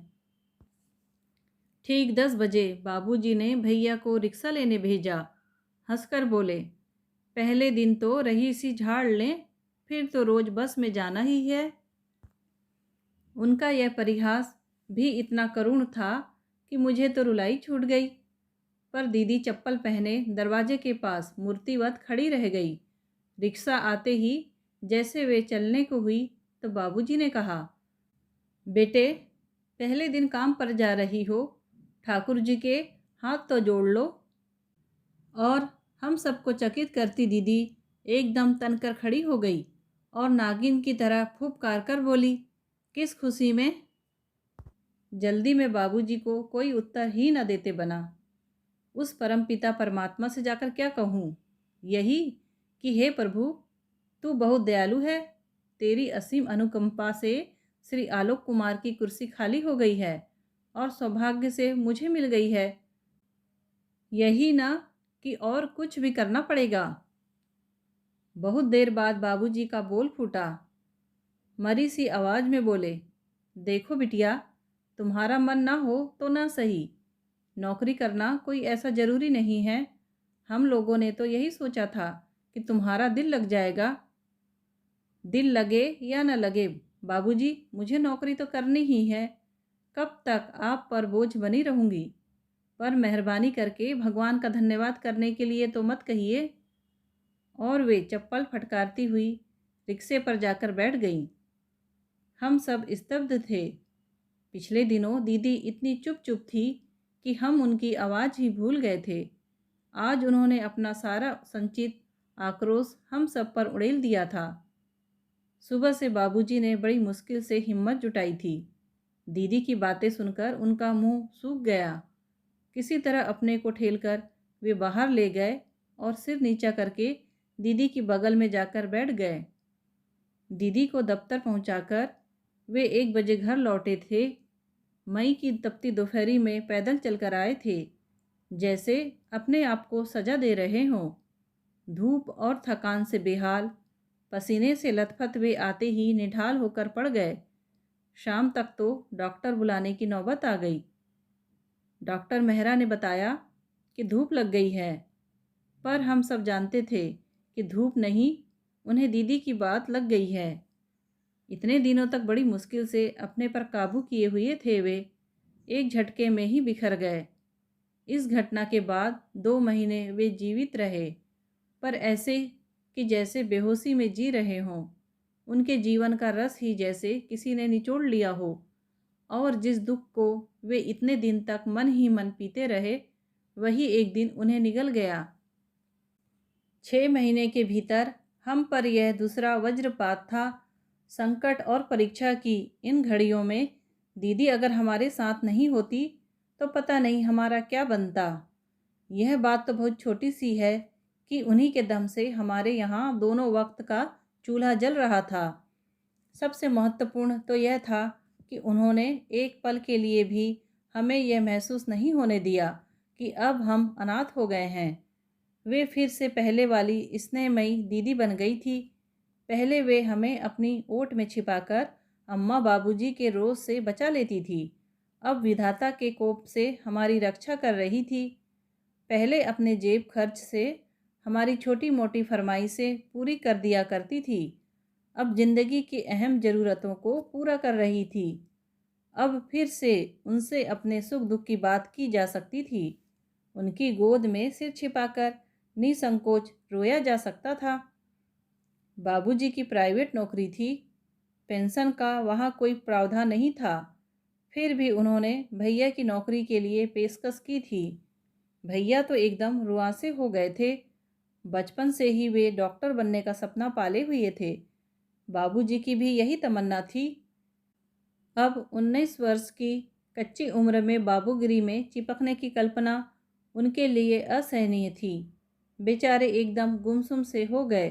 ठीक 10 बजे बाबूजी ने भैया को रिक्शा लेने भेजा। हंसकर बोले, पहले दिन तो रही सी झाड़ लें, फिर तो रोज़ बस में जाना ही है। उनका यह परिहास भी इतना करुण था कि मुझे तो रुलाई छूट गई। पर दीदी चप्पल पहने दरवाजे के पास मूर्तिवत खड़ी रह गई। रिक्शा आते ही जैसे वे चलने को हुई तो बाबूजी ने कहा, बेटे पहले दिन काम पर जा रही हो, ठाकुर जी के हाथ तो जोड़ लो। और हम सबको चकित करती दीदी एकदम तनकर खड़ी हो गई और नागिन की तरह फुफकार कर बोली, किस खुशी में। जल्दी में बाबूजी को कोई उत्तर ही न देते बना। उस परमपिता परमात्मा से जाकर क्या कहूँ, यही कि हे प्रभु, तू बहुत दयालु है। तेरी असीम अनुकंपा से श्री आलोक कुमार की कुर्सी खाली हो गई है और सौभाग्य से मुझे मिल गई है। यही ना कि और कुछ भी करना पड़ेगा। बहुत देर बाद बाबूजी का बोल फूटा। मरी सी आवाज़ में बोले, देखो बिटिया, तुम्हारा मन ना हो तो ना सही, नौकरी करना कोई ऐसा ज़रूरी नहीं है। हम लोगों ने तो यही सोचा था कि तुम्हारा दिल लग जाएगा। दिल लगे या न लगे बाबूजी, मुझे नौकरी तो करनी ही है। कब तक आप पर बोझ बनी रहूँगी। पर मेहरबानी करके भगवान का धन्यवाद करने के लिए तो मत कहिए। और वे चप्पल फटकारती हुई रिक्शे पर जाकर बैठ गईं। हम सब स्तब्ध थे। पिछले दिनों दीदी इतनी चुप चुप थी कि हम उनकी आवाज़ ही भूल गए थे। आज उन्होंने अपना सारा संचित आक्रोश हम सब पर उड़ेल दिया था। सुबह से बाबूजी ने बड़ी मुश्किल से हिम्मत जुटाई थी। दीदी की बातें सुनकर उनका मुंह सूख गया। किसी तरह अपने को ठेलकर वे बाहर ले गए और सिर नीचा करके दीदी की बगल में जाकर बैठ गए। दीदी को दफ्तर पहुंचाकर वे 1 बजे घर लौटे थे। मई की तपती दोपहरी में पैदल चलकर आए थे, जैसे अपने आप को सजा दे रहे हों। धूप और थकान से बेहाल, पसीने से लथपथ वे आते ही निढाल होकर पड़ गए। शाम तक तो डॉक्टर बुलाने की नौबत आ गई। डॉक्टर मेहरा ने बताया कि धूप लग गई है, पर हम सब जानते थे कि धूप नहीं, उन्हें दीदी की बात लग गई है। इतने दिनों तक बड़ी मुश्किल से अपने पर काबू किए हुए थे वे, एक झटके में ही बिखर गए। इस घटना के बाद 2 महीने वे जीवित रहे, पर ऐसे कि जैसे बेहोशी में जी रहे हों। उनके जीवन का रस ही जैसे किसी ने निचोड़ लिया हो, और जिस दुख को वे इतने दिन तक मन ही मन पीते रहे, वही एक दिन उन्हें निगल गया। 6 महीने के भीतर हम पर यह दूसरा वज्रपात था। संकट और परीक्षा की इन घड़ियों में दीदी अगर हमारे साथ नहीं होती तो पता नहीं हमारा क्या बनता। यह बात तो बहुत छोटी सी है कि उन्हीं के दम से हमारे यहाँ दोनों वक्त का चूल्हा जल रहा था। सबसे महत्वपूर्ण तो यह था कि उन्होंने एक पल के लिए भी हमें यह महसूस नहीं होने दिया कि अब हम अनाथ हो गए हैं। वे फिर से पहले वाली स्नेहमयी दीदी बन गई थी। पहले वे हमें अपनी ओट में छिपाकर अम्मा बाबूजी के रोज़ से बचा लेती थी, अब विधाता के कोप से हमारी रक्षा कर रही थी। पहले अपने जेब खर्च से हमारी छोटी मोटी फरमाइशें पूरी कर दिया करती थी, अब जिंदगी की अहम ज़रूरतों को पूरा कर रही थी। अब फिर से उनसे अपने सुख दुख की बात की जा सकती थी। उनकी गोद में सिर छिपाकर निसंकोच रोया जा सकता था। बाबूजी की प्राइवेट नौकरी थी, पेंशन का वहाँ कोई प्रावधान नहीं था, फिर भी उन्होंने भैया की नौकरी के लिए पेशकश की थी। भैया तो एकदम रुआंसे हो गए थे। बचपन से ही वे डॉक्टर बनने का सपना पाले हुए थे। बाबूजी की भी यही तमन्ना थी। अब 19 वर्ष की कच्ची उम्र में बाबूगिरी में चिपकने की कल्पना उनके लिए असहनीय थी। बेचारे एकदम गुमसुम से हो गए,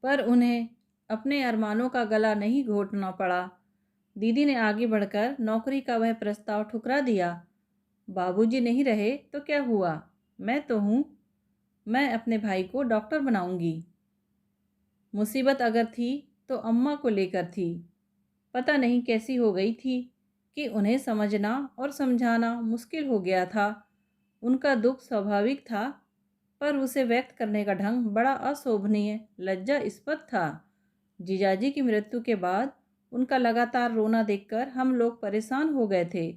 पर उन्हें अपने अरमानों का गला नहीं घोटना पड़ा। दीदी ने आगे बढ़कर नौकरी का वह प्रस्ताव ठुकरा दिया। बाबूजी नहीं रहे तो क्या हुआ, मैं तो हूँ, मैं अपने भाई को डॉक्टर बनाऊंगी। मुसीबत अगर थी तो अम्मा को लेकर थी। पता नहीं कैसी हो गई थी कि उन्हें समझना और समझाना मुश्किल हो गया था। उनका दुख स्वाभाविक था, पर उसे व्यक्त करने का ढंग बड़ा अशोभनीय लज्जास्पद था। जीजाजी की मृत्यु के बाद उनका लगातार रोना देखकर हम लोग परेशान हो गए थे,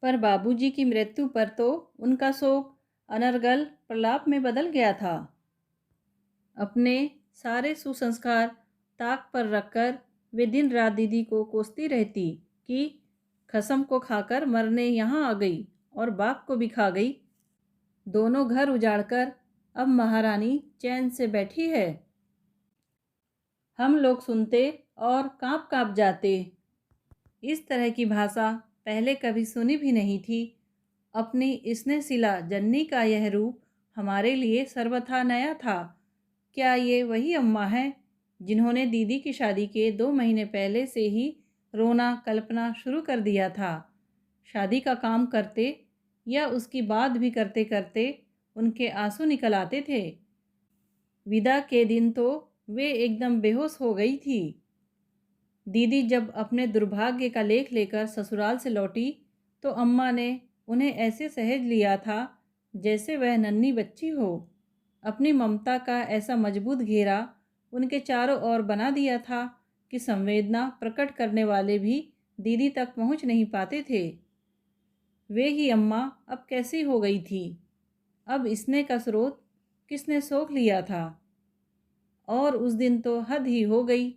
पर बाबूजी की मृत्यु पर तो उनका शोक अनर्गल प्रलाप में बदल गया था। अपने सारे सुसंस्कार ताक पर रखकर वे दिन रात दीदी को कोसती रहती कि खसम को खाकर मरने यहाँ आ गई और बाप को भी खा गई। दोनों घर उजाड़कर अब महारानी चैन से बैठी है। हम लोग सुनते और काँप काँप जाते। इस तरह की भाषा पहले कभी सुनी भी नहीं थी। अपनी स्नेहशिला जननी का यह रूप हमारे लिए सर्वथा नया था। क्या ये वही अम्मा है जिन्होंने दीदी की शादी के 2 महीने पहले से ही रोना कल्पना शुरू कर दिया था? शादी का काम करते या उसकी बात भी करते करते उनके आंसू निकल आते थे। विदा के दिन तो वे एकदम बेहोश हो गई थी। दीदी जब अपने दुर्भाग्य का लेख लेकर ससुराल से लौटी तो अम्मा ने उन्हें ऐसे सहेज लिया था जैसे वह नन्ही बच्ची हो। अपनी ममता का ऐसा मजबूत घेरा उनके चारों ओर बना दिया था कि संवेदना प्रकट करने वाले भी दीदी तक पहुंच नहीं पाते थे। वे ही अम्मा अब कैसी हो गई थी। अब स्नेह का स्रोत किसने सोख लिया था। और उस दिन तो हद ही हो गई।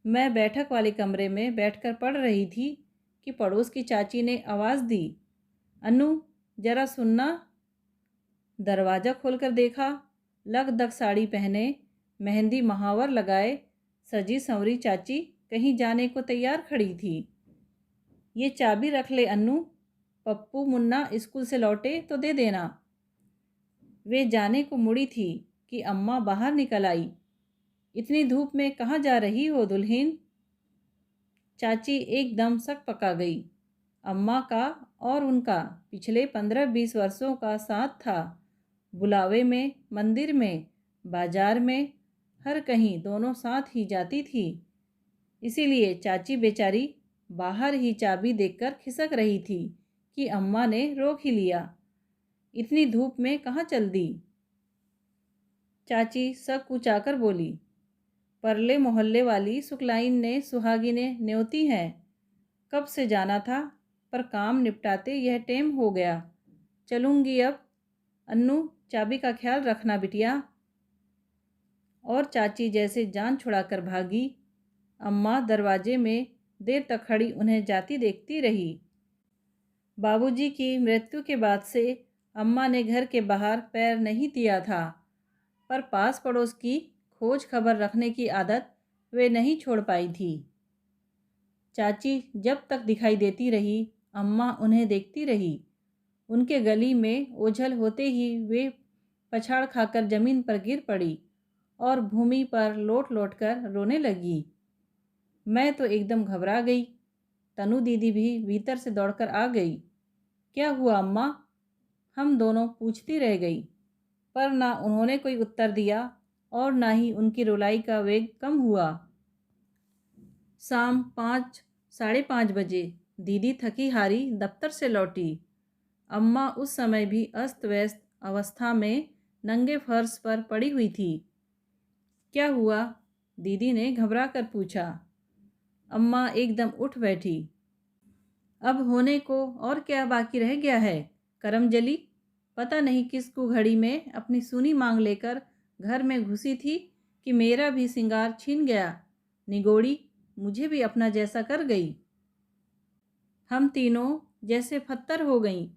मैं बैठक वाले कमरे में बैठकर पढ़ रही थी कि पड़ोस की चाची ने आवाज़ दी, अनु जरा सुनना। दरवाज़ा खोलकर देखा, लगदग साड़ी पहने, मेहंदी महावर लगाए सजी संवरी चाची कहीं जाने को तैयार खड़ी थी। ये चाबी रख ले अन्नू, पप्पू मुन्ना स्कूल से लौटे तो दे देना। वे जाने को मुड़ी थी कि अम्मा बाहर निकल आई। इतनी धूप में कहाँ जा रही हो दुल्हन? चाची एकदम सक पका गई। अम्मा का और उनका पिछले 15-20 वर्षों का साथ था। बुलावे में, मंदिर में, बाजार में, हर कहीं दोनों साथ ही जाती थी। इसीलिए चाची बेचारी बाहर ही चाबी देखकर खिसक रही थी कि अम्मा ने रोक ही लिया। इतनी धूप में कहाँ चल दी? चाची सक कुचाकर बोली, परले मोहल्ले वाली सुखलाइन ने सुहागी ने न्योती हैं। कब से जाना था, पर काम निपटाते यह टेम हो गया। चलूँगी अब। अन्नू, चाबी का ख्याल रखना बिटिया। और चाची जैसे जान छुड़ाकर भागी। अम्मा दरवाजे में देर तक खड़ी उन्हें जाती देखती रही। बाबूजी की मृत्यु के बाद से अम्मा ने घर के बाहर पैर नहीं दिया था, पर पास पड़ोस की खोज खबर रखने की आदत वे नहीं छोड़ पाई थी। चाची जब तक दिखाई देती रही, अम्मा उन्हें देखती रही। उनके गली में ओझल होते ही वे पछाड़ खाकर जमीन पर गिर पड़ी और भूमि पर लोट लोट कर रोने लगी। मैं तो एकदम घबरा गई। तनु दीदी भी भीतर से दौड़कर आ गई। क्या हुआ अम्मा? हम दोनों पूछती रह गई, पर ना उन्होंने कोई उत्तर दिया और ना ही उनकी रुलाई का वेग कम हुआ। शाम 5, 5:30 बजे दीदी थकी हारी दफ्तर से लौटी। अम्मा उस समय भी अस्त व्यस्त अवस्था में नंगे फर्श पर पड़ी हुई थी। क्या हुआ? दीदी ने घबरा कर पूछा। अम्मा एकदम उठ बैठी। अब होने को और क्या बाकी रह गया है? करमजली पता नहीं किस घड़ी में अपनी सूनी मांग लेकर घर में घुसी थी कि मेरा भी सिंगार छीन गया। निगोड़ी मुझे भी अपना जैसा कर गई। हम तीनों जैसे फत्तर हो गईं।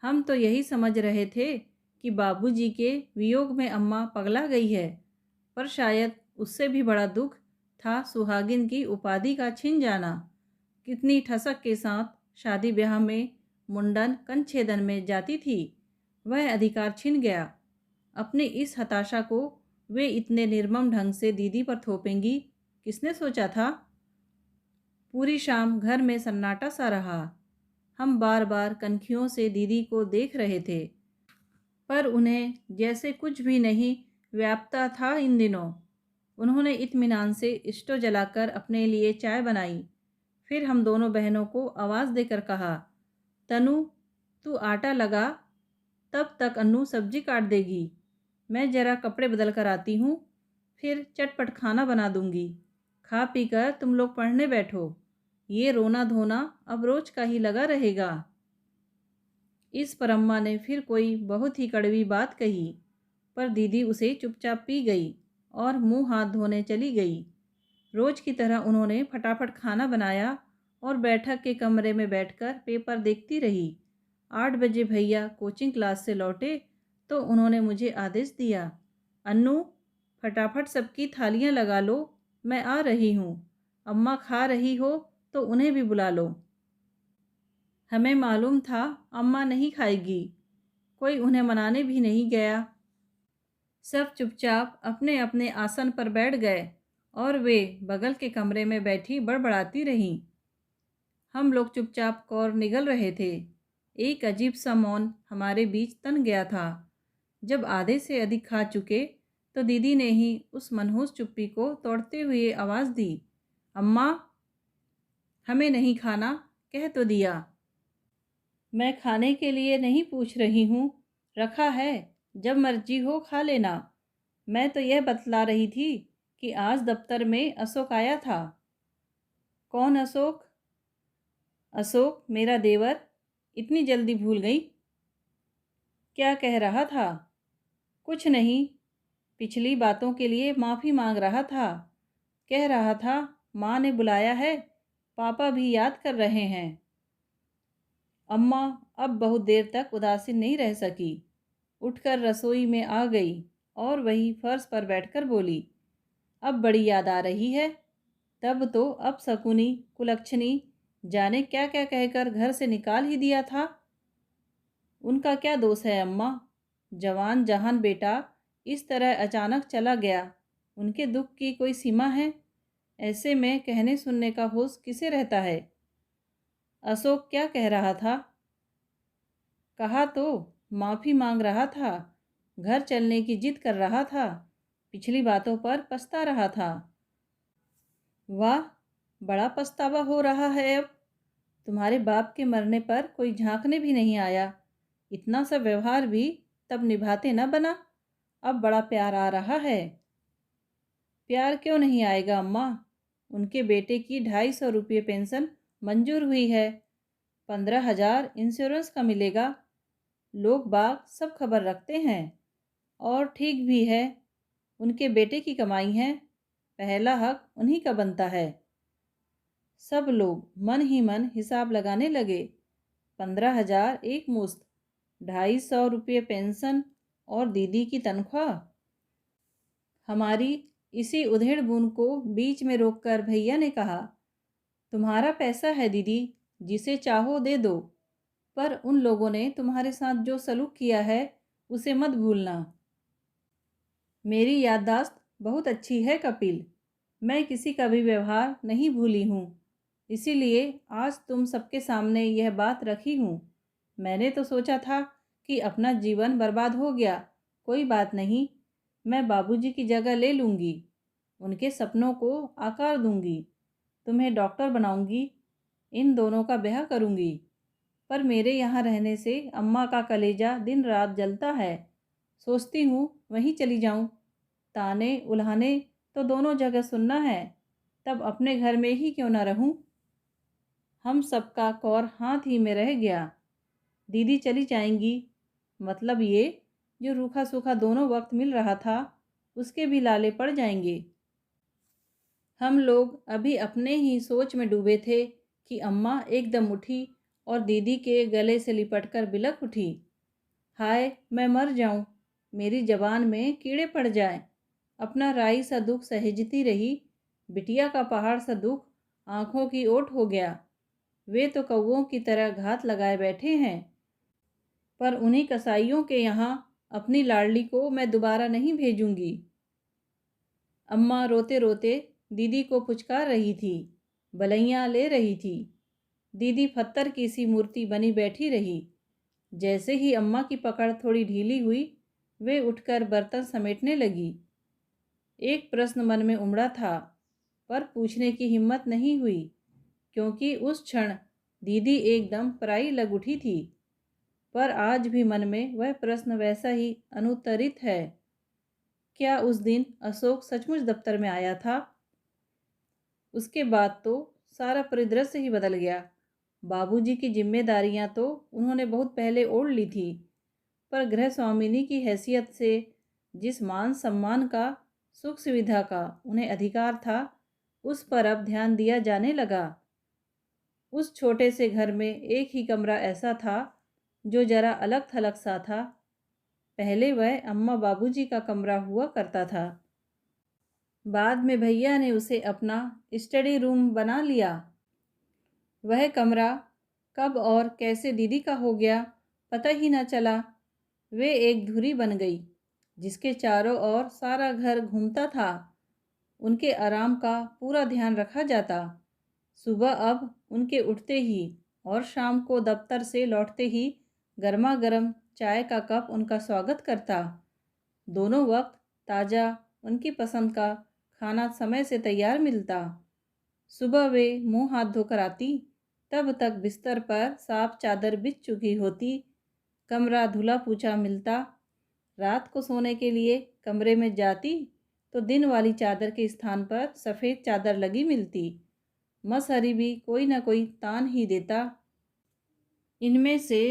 हम तो यही समझ रहे थे कि बाबूजी के वियोग में अम्मा पगला गई है, पर शायद उससे भी बड़ा दुख था सुहागिन की उपाधि का छिन जाना। कितनी ठसक के साथ शादी ब्याह में मुंडन कंछेदन में जाती थी, वह अधिकार छिन गया। अपनी इस हताशा को वे इतने निर्मम ढंग से दीदी पर थोपेंगी, किसने सोचा था? पूरी शाम घर में सन्नाटा सा रहा। हम बार बार कनखियों से दीदी को देख रहे थे, पर उन्हें जैसे कुछ भी नहीं व्यापता था इन दिनों। उन्होंने इत्मीनान से स्टोव जलाकर अपने लिए चाय बनाई। फिर हम दोनों बहनों को आवाज़ देकर कहा, तनु तू आटा लगा, तब तक अन्नू सब्जी काट देगी। मैं ज़रा कपड़े बदल कर आती हूँ, फिर चटपट खाना बना दूँगी। खा पी कर तुम लोग पढ़ने बैठो। ये रोना धोना अब रोज का ही लगा रहेगा। इस पर अम्मा ने फिर कोई बहुत ही कड़वी बात कही, पर दीदी उसे चुपचाप पी गई और मुंह हाथ धोने चली गई। रोज की तरह उन्होंने फटाफट खाना बनाया और बैठक के कमरे में बैठकर पेपर देखती रही। 8 बजे भैया कोचिंग क्लास से लौटे तो उन्होंने मुझे आदेश दिया, अन्नू फटाफट सबकी थालियाँ लगा लो, मैं आ रही हूँ। अम्मा खा रही हो तो उन्हें भी बुला लो। हमें मालूम था अम्मा नहीं खाएगी, कोई उन्हें मनाने भी नहीं गया। सब चुपचाप अपने अपने आसन पर बैठ गए और वे बगल के कमरे में बैठी बड़बड़ाती रहीं। हम लोग चुपचाप कौर निगल रहे थे। एक अजीब सा मौन हमारे बीच तन गया था। जब आधे से अधिक खा चुके तो दीदी ने ही उस मनहूस चुप्पी को तोड़ते हुए आवाज़ दी, अम्मा हमें नहीं खाना, कह तो दिया। मैं खाने के लिए नहीं पूछ रही हूँ, रखा है, जब मर्जी हो खा लेना। मैं तो यह बतला रही थी कि आज दफ्तर में अशोक आया था। कौन अशोक? अशोक मेरा देवर। इतनी जल्दी भूल गई? क्या कह रहा था? कुछ नहीं, पिछली बातों के लिए माफ़ी मांग रहा था। कह रहा था माँ ने बुलाया है, पापा भी याद कर रहे हैं। अम्मा अब बहुत देर तक उदासीन नहीं रह सकी। उठकर रसोई में आ गई और वही फर्श पर बैठकर बोली, अब बड़ी याद आ रही है। तब तो अपशकुनी कुलक्षणी जाने क्या क्या कहकर घर से निकाल ही दिया था। उनका क्या दोष है अम्मा? जवान जहान बेटा इस तरह अचानक चला गया। उनके दुख की कोई सीमा है? ऐसे में कहने सुनने का होश किसे रहता है? अशोक क्या कह रहा था? कहा तो माफ़ी मांग रहा था, घर चलने की जिद कर रहा था, पिछली बातों पर पछता रहा था। वाह, बड़ा पछतावा हो रहा है अब। तुम्हारे बाप के मरने पर कोई झांकने भी नहीं आया। इतना सा व्यवहार भी तब निभाते न बना। अब बड़ा प्यार आ रहा है। प्यार क्यों नहीं आएगा अम्मा? उनके बेटे की 250 रुपये पेंशन मंजूर हुई है। 15,000 इंश्योरेंस का मिलेगा। लोग बाग सब खबर रखते हैं। और ठीक भी है, उनके बेटे की कमाई है, पहला हक उन्हीं का बनता है। सब लोग मन ही मन हिसाब लगाने लगे। 15,000 एक मुश्त, 250 रुपये पेंशन और दीदी की तनख्वाह। हमारी इसी उधेड़ बून को बीच में रोककर भैया ने कहा, तुम्हारा पैसा है दीदी, जिसे चाहो दे दो, पर उन लोगों ने तुम्हारे साथ जो सलूक किया है उसे मत भूलना। मेरी याददाश्त बहुत अच्छी है कपिल, मैं किसी का भी व्यवहार नहीं भूली हूँ, इसीलिए आज तुम सबके सामने यह बात रखी हूँ। मैंने तो सोचा था कि अपना जीवन बर्बाद हो गया, कोई बात नहीं, मैं बाबूजी की जगह ले लूँगी, उनके सपनों को आकार दूँगी, तुम्हें डॉक्टर बनाऊँगी, इन दोनों का ब्याह करूँगी। पर मेरे यहाँ रहने से अम्मा का कलेजा दिन रात जलता है। सोचती हूँ वहीं चली जाऊँ। ताने उल्हाने तो दोनों जगह सुनना है, तब अपने घर में ही क्यों ना रहूँ। हम सबका कौर हाथ ही में रह गया। दीदी चली जाएंगी, मतलब ये जो रूखा सूखा दोनों वक्त मिल रहा था उसके भी लाले पड़ जाएंगे। हम लोग अभी अपने ही सोच में डूबे थे कि अम्मा एकदम उठी और दीदी के गले से लिपटकर बिलख उठी। हाय मैं मर जाऊं, मेरी जबान में कीड़े पड़ जाएं। अपना राई सा दुख सहेजती रही, बिटिया का पहाड़ सा दुख आंखों की ओट हो गया। वे तो कौवों की तरह घात लगाए बैठे हैं, पर उन्हीं कसाईयों के यहाँ अपनी लाडली को मैं दोबारा नहीं भेजूंगी। अम्मा रोते रोते दीदी को पुचकार रही थी, बलैया ले रही थी। दीदी पत्थर की सी मूर्ति बनी बैठी रही। जैसे ही अम्मा की पकड़ थोड़ी ढीली हुई, वे उठकर बर्तन समेटने लगी। एक प्रश्न मन में उमड़ा था, पर पूछने की हिम्मत नहीं हुई, क्योंकि उस क्षण दीदी एकदम पराई लग उठी थी। पर आज भी मन में वह प्रश्न वैसा ही अनुत्तरित है। क्या उस दिन अशोक सचमुच दफ्तर में आया था? उसके बाद तो सारा परिदृश्य ही बदल गया। बाबूजी की जिम्मेदारियां तो उन्होंने बहुत पहले ओढ़ ली थी, पर गृह स्वामिनी की हैसियत से जिस मान सम्मान का, सुख सुविधा का उन्हें अधिकार था, उस पर अब ध्यान दिया जाने लगा। उस छोटे से घर में एक ही कमरा ऐसा था जो जरा अलग थलग सा था। पहले वह अम्मा बाबूजी का कमरा हुआ करता था। बाद में भैया ने उसे अपना स्टडी रूम बना लिया। वह कमरा कब और कैसे दीदी का हो गया पता ही न चला। वे एक धुरी बन गई जिसके चारों ओर सारा घर घूमता था। उनके आराम का पूरा ध्यान रखा जाता। सुबह अब उनके उठते ही और शाम को दफ्तर से लौटते ही गर्मा गर्म चाय का कप उनका स्वागत करता। दोनों वक्त ताज़ा उनकी पसंद का खाना समय से तैयार मिलता। सुबह वे मुंह हाथ धोकर आती, तब तक बिस्तर पर साफ चादर बिछ चुकी होती। कमरा धुला पूछा मिलता। रात को सोने के लिए कमरे में जाती तो दिन वाली चादर के स्थान पर सफ़ेद चादर लगी मिलती। मसहरी भी कोई ना कोई तान ही देता। इनमें से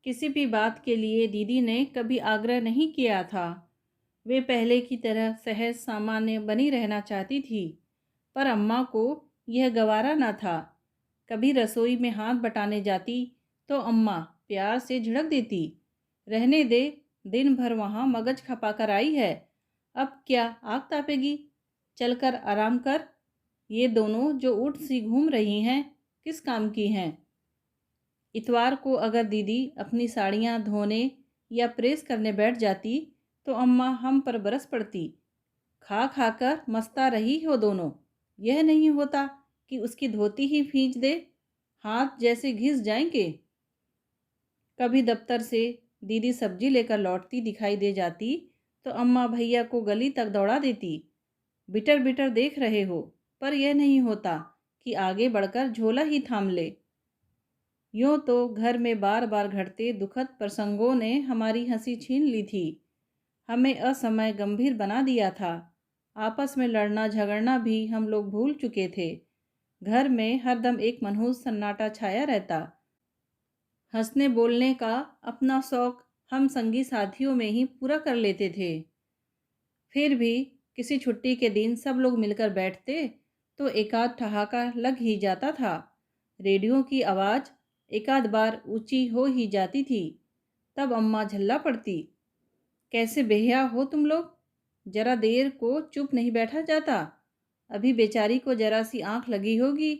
किसी भी बात के लिए दीदी ने कभी आग्रह नहीं किया था। वे पहले की तरह सहज सामान्य बनी रहना चाहती थी, पर अम्मा को यह गवारा न था। कभी रसोई में हाथ बटाने जाती तो अम्मा प्यार से झिड़क देती, रहने दे, दिन भर वहाँ मगज खपा कर आई है, अब क्या आग तापेगी, चलकर आराम कर। ये दोनों जो ऊँट सी घूम रही हैं किस काम की हैं? इतवार को अगर दीदी अपनी साड़ियाँ धोने या प्रेस करने बैठ जाती तो अम्मा हम पर बरस पड़ती। खा खा कर मस्ता रही हो दोनों। यह नहीं होता कि उसकी धोती ही खींच दे, हाथ जैसे घिस जाएंगे। कभी दफ्तर से दीदी सब्जी लेकर लौटती दिखाई दे जाती तो अम्मा भैया को गली तक दौड़ा देती। बिटर बिटर देख रहे हो, पर यह नहीं होता कि आगे बढ़कर झोला ही थाम ले। यूँ तो घर में बार बार घटते दुखद प्रसंगों ने हमारी हंसी छीन ली थी, हमें असमय गंभीर बना दिया था। आपस में लड़ना झगड़ना भी हम लोग भूल चुके थे। घर में हरदम एक मनहूस सन्नाटा छाया रहता। हंसने बोलने का अपना शौक हम संगी साथियों में ही पूरा कर लेते थे। फिर भी किसी छुट्टी के दिन सब लोग मिलकर बैठते तो एकाध ठहाका लग ही जाता था। रेडियो की आवाज़ एकाध बार ऊंची हो ही जाती थी। तब अम्मा झल्ला पड़ती, कैसे बेहया हो तुम लोग, जरा देर को चुप नहीं बैठा जाता। अभी बेचारी को जरा सी आंख लगी होगी,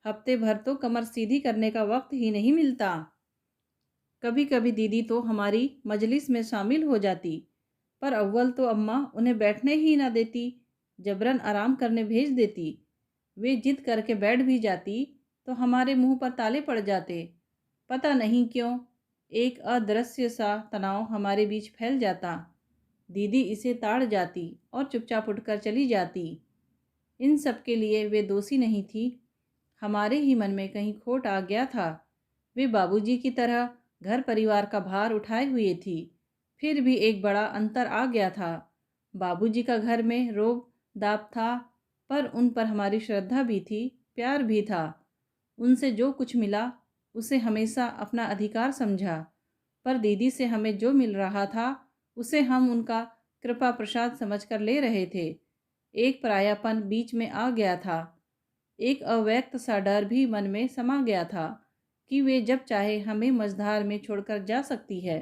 हफ्ते भर तो कमर सीधी करने का वक्त ही नहीं मिलता। कभी कभी दीदी तो हमारी मजलिस में शामिल हो जाती, पर अव्वल तो अम्मा उन्हें बैठने ही ना देती, जबरन आराम करने भेज देती। वे जिद करके बैठ भी जाती तो हमारे मुंह पर ताले पड़ जाते। पता नहीं क्यों एक अदृश्य सा तनाव हमारे बीच फैल जाता। दीदी इसे ताड़ जाती और चुपचाप उठकर चली जाती। इन सब के लिए वे दोषी नहीं थी, हमारे ही मन में कहीं खोट आ गया था। वे बाबूजी की तरह घर परिवार का भार उठाए हुए थी, फिर भी एक बड़ा अंतर आ गया था। बाबूजी का घर में रोब दाब था, पर उन पर हमारी श्रद्धा भी थी, प्यार भी था। उनसे जो कुछ मिला उसे हमेशा अपना अधिकार समझा, पर दीदी से हमें जो मिल रहा था उसे हम उनका कृपा प्रसाद समझकर ले रहे थे। एक परायापन बीच में आ गया था, एक अव्यक्त सा डर भी मन में समा गया था कि वे जब चाहे हमें मझधार में छोड़कर जा सकती है।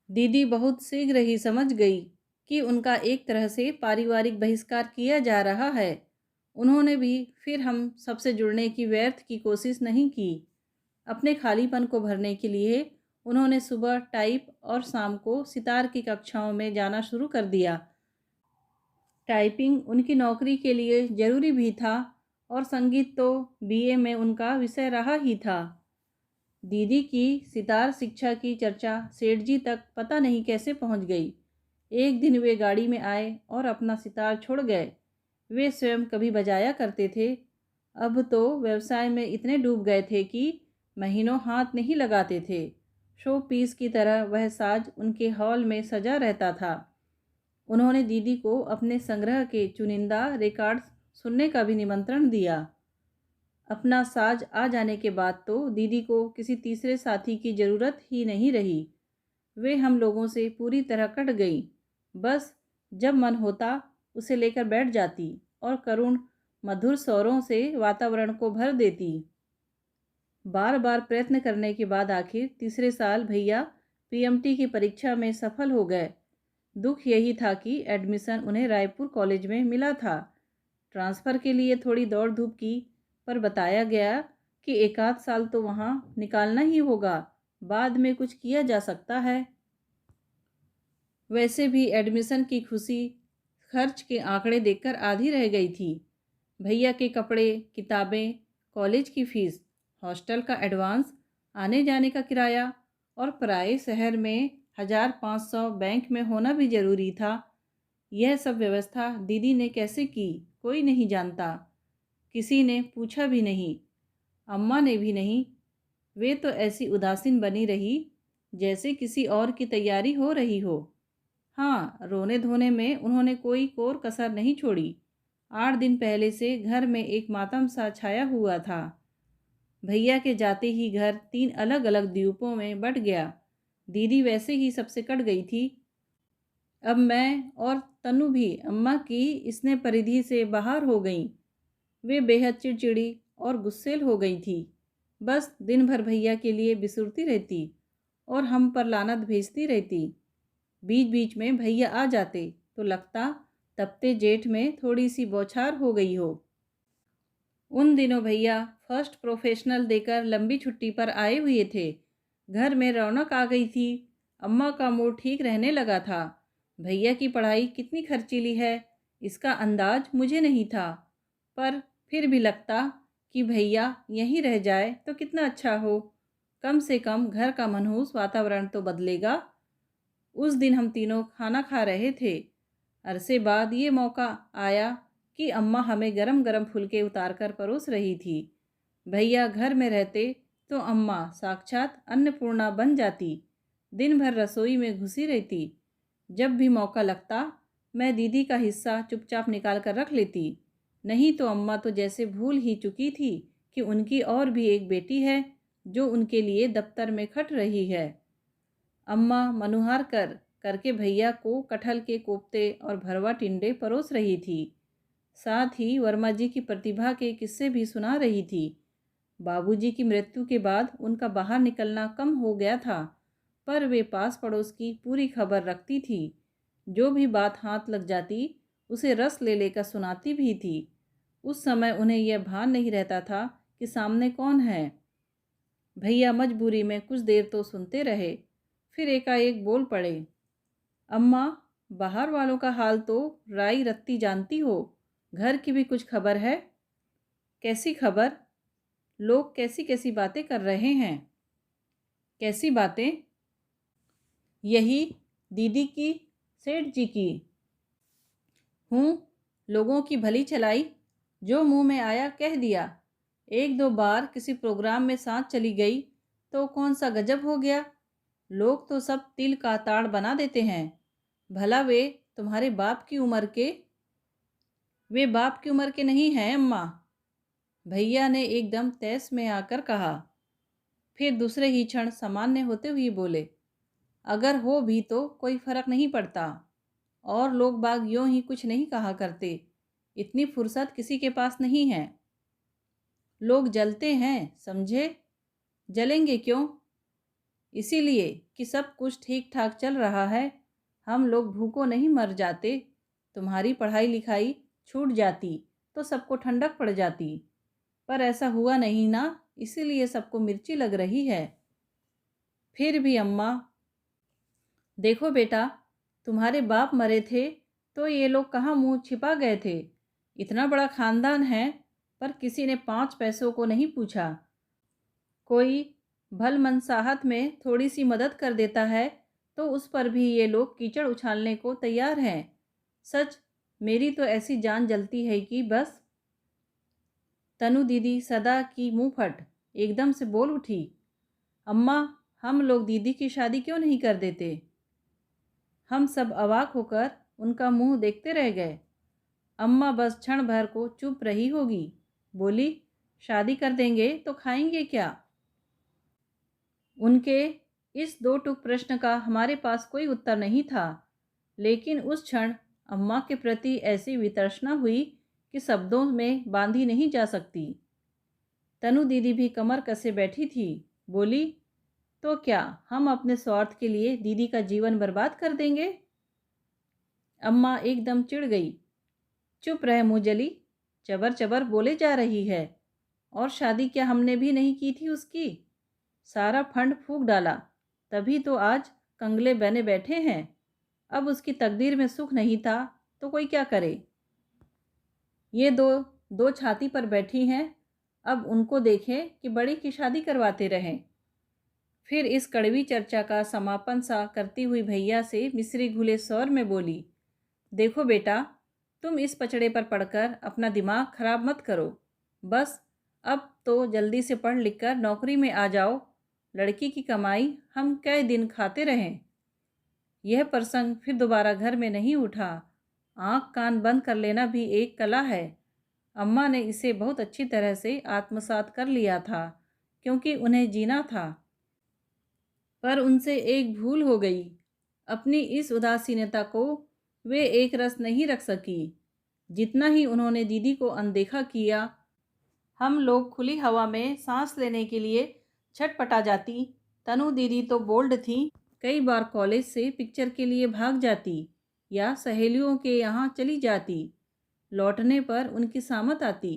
दीदी बहुत शीघ्र ही समझ गई कि उनका एक तरह से पारिवारिक बहिष्कार किया जा रहा है। उन्होंने भी फिर हम सबसे जुड़ने की व्यर्थ की कोशिश नहीं की। अपने खालीपन को भरने के लिए उन्होंने सुबह टाइप और शाम को सितार की कक्षाओं में जाना शुरू कर दिया। टाइपिंग उनकी नौकरी के लिए ज़रूरी भी था और संगीत तो बीए में उनका विषय रहा ही था। दीदी की सितार शिक्षा की चर्चा सेठ जी तक पता नहीं कैसे पहुंच गई। एक दिन वे गाड़ी में आए और अपना सितार छोड़ गए। वे स्वयं कभी बजाया करते थे, अब तो व्यवसाय में इतने डूब गए थे कि महीनों हाथ नहीं लगाते थे। शो पीस की तरह वह साज उनके हॉल में सजा रहता था। उन्होंने दीदी को अपने संग्रह के चुनिंदा रिकॉर्ड्स सुनने का भी निमंत्रण दिया। अपना साज आ जाने के बाद तो दीदी को किसी तीसरे साथी की ज़रूरत ही नहीं रही। वे हम लोगों से पूरी तरह कट गई। बस जब मन होता उसे लेकर बैठ जाती और करुण मधुर स्वरों से वातावरण को भर देती। बार बार प्रयत्न करने के बाद आखिर तीसरे साल भैया पीएमटी की परीक्षा में सफल हो गए। दुख यही था कि एडमिशन उन्हें रायपुर कॉलेज में मिला था। ट्रांसफ़र के लिए थोड़ी दौड़ धूप की, पर बताया गया कि एकाध साल तो वहाँ निकालना ही होगा, बाद में कुछ किया जा सकता है। वैसे भी एडमिशन की खुशी खर्च के आंकड़े देखकर आधी रह गई थी। भैया के कपड़े, किताबें, कॉलेज की फीस, हॉस्टल का एडवांस, आने जाने का किराया और पराए शहर में 1500 बैंक में होना भी ज़रूरी था। यह सब व्यवस्था दीदी ने कैसे की कोई नहीं जानता। किसी ने पूछा भी नहीं, अम्मा ने भी नहीं। वे तो ऐसी उदासीन बनी रही जैसे किसी और की तैयारी हो रही हो। हाँ, रोने धोने में उन्होंने कोई कोर कसर नहीं छोड़ी। 8 दिन पहले से घर में एक मातम सा छाया हुआ था। भैया के जाते ही घर 3 अलग अलग द्वीपों में बंट गया। दीदी वैसे ही सबसे कट गई थी। अब मैं और तनु भी अम्मा की स्नेह परिधि से बाहर हो गईं। वे बेहद चिड़चिड़ी और गुस्सैल हो गई थी। बस दिन भर भैया के लिए बिसुरती रहती और हम पर लानत भेजती रहती। बीच बीच में भैया आ जाते तो लगता तपते जेठ में थोड़ी सी बौछार हो गई हो। उन दिनों भैया फर्स्ट प्रोफेशनल देकर लंबी छुट्टी पर आए हुए थे। घर में रौनक आ गई थी। अम्मा का मूड ठीक रहने लगा था। भैया की पढ़ाई कितनी खर्चीली है, इसका अंदाज मुझे नहीं था, पर फिर भी लगता कि भैया यहीं रह जाए तो कितना अच्छा हो। कम से कम घर का मनहूस वातावरण तो बदलेगा। उस दिन हम तीनों खाना खा रहे थे। अरसे बाद ये मौका आया कि अम्मा हमें गरम गरम फुलके उतार कर परोस रही थी। भैया घर में रहते तो अम्मा साक्षात अन्नपूर्णा बन जाती। दिन भर रसोई में घुसी रहती। जब भी मौका लगता मैं दीदी का हिस्सा चुपचाप निकाल कर रख लेती। नहीं तो अम्मा तो जैसे भूल ही चुकी थी कि उनकी और भी एक बेटी है जो उनके लिए दफ्तर में खट रही है। अम्मा मनुहार करके भैया को कटहल के कोफ्ते और भरवा टिंडे परोस रही थी। साथ ही वर्मा जी की प्रतिभा के किस्से भी सुना रही थी। बाबूजी की मृत्यु के बाद उनका बाहर निकलना कम हो गया था, पर वे पास पड़ोस की पूरी खबर रखती थी। जो भी बात हाथ लग जाती उसे रस ले लेकर सुनाती भी थी। उस समय उन्हें यह भान नहीं रहता था कि सामने कौन है। भैया मजबूरी में कुछ देर तो सुनते रहे, फिर एकाएक बोल पड़े, अम्मा, बाहर वालों का हाल तो राई रत्ती जानती हो, घर की भी कुछ खबर है? कैसी खबर? लोग कैसी कैसी बातें कर रहे हैं। कैसी बातें? यही दीदी की, सेठ जी की। हूँ, लोगों की भली चलाई, जो मुंह में आया कह दिया। एक दो बार किसी प्रोग्राम में साथ चली गई तो कौन सा गजब हो गया। लोग तो सब तिल का ताड़ बना देते हैं। भला वे तुम्हारे बाप की उम्र के? वे बाप की उम्र के नहीं हैं अम्मा, भैया ने एकदम तैस में आकर कहा। फिर दूसरे ही क्षण सामान्य होते हुए बोले, अगर हो भी तो कोई फर्क नहीं पड़ता। और लोग बाग यूं ही कुछ नहीं कहा करते। इतनी फुर्सत किसी के पास नहीं है। लोग जलते हैं, समझे? जलेंगे क्यों? इसीलिए कि सब कुछ ठीक ठाक चल रहा है। हम लोग भूखों नहीं मर जाते। तुम्हारी पढ़ाई लिखाई छूट जाती तो सबको ठंडक पड़ जाती, पर ऐसा हुआ नहीं ना, इसीलिए सबको मिर्ची लग रही है। फिर भी अम्मा, देखो बेटा, तुम्हारे बाप मरे थे तो ये लोग कहाँ मुंह छिपा गए थे। इतना बड़ा खानदान है, पर किसी ने 5 पैसों को नहीं पूछा। कोई भल मनसाहत में थोड़ी सी मदद कर देता है तो उस पर भी ये लोग कीचड़ उछालने को तैयार हैं। सच, मेरी तो ऐसी जान जलती है कि बस। तनु दीदी सदा की मुंह फट एकदम से बोल उठी, अम्मा, हम लोग दीदी की शादी क्यों नहीं कर देते? हम सब अवाक होकर उनका मुंह देखते रह गए। अम्मा बस क्षण भर को चुप रही होगी। बोली, शादी कर देंगे तो खाएंगे क्या? उनके इस दो टूक प्रश्न का हमारे पास कोई उत्तर नहीं था, लेकिन उस क्षण अम्मा के प्रति ऐसी वितर्षणा हुई कि शब्दों में बांधी नहीं जा सकती। तनु दीदी भी कमर कसे बैठी थी। बोली, तो क्या हम अपने स्वार्थ के लिए दीदी का जीवन बर्बाद कर देंगे? अम्मा एकदम चिढ़ गई। चुप रह मुंहजली, चबर चबर बोले जा रही है। और शादी क्या हमने भी नहीं की थी उसकी? सारा फंड फूंक डाला, तभी तो आज कंगले बने बैठे हैं। अब उसकी तकदीर में सुख नहीं था तो कोई क्या करे। ये दो दो छाती पर बैठी हैं, अब उनको देखें कि बड़ी की शादी करवाते रहें। फिर इस कड़वी चर्चा का समापन सा करती हुई भैया से मिश्री घुले स्वर में बोली, देखो बेटा, तुम इस पचड़े पर पढ़कर अपना दिमाग खराब मत करो। बस अब तो जल्दी से पढ़ लिख कर नौकरी में आ जाओ। लड़की की कमाई हम कई दिन खाते रहें। यह प्रसंग फिर दोबारा घर में नहीं उठा। आँख कान बंद कर लेना भी एक कला है। अम्मा ने इसे बहुत अच्छी तरह से आत्मसात कर लिया था, क्योंकि उन्हें जीना था। पर उनसे एक भूल हो गई। अपनी इस उदासीनता को वे एक रस नहीं रख सकी। जितना ही उन्होंने दीदी को अनदेखा किया, हम लोग खुली हवा में सांस लेने के लिए छटपटा जाती। तनु दीदी तो बोल्ड थी, कई बार कॉलेज से पिक्चर के लिए भाग जाती। या सहेलियों के यहाँ चली जाती। लौटने पर उनकी सामत आती,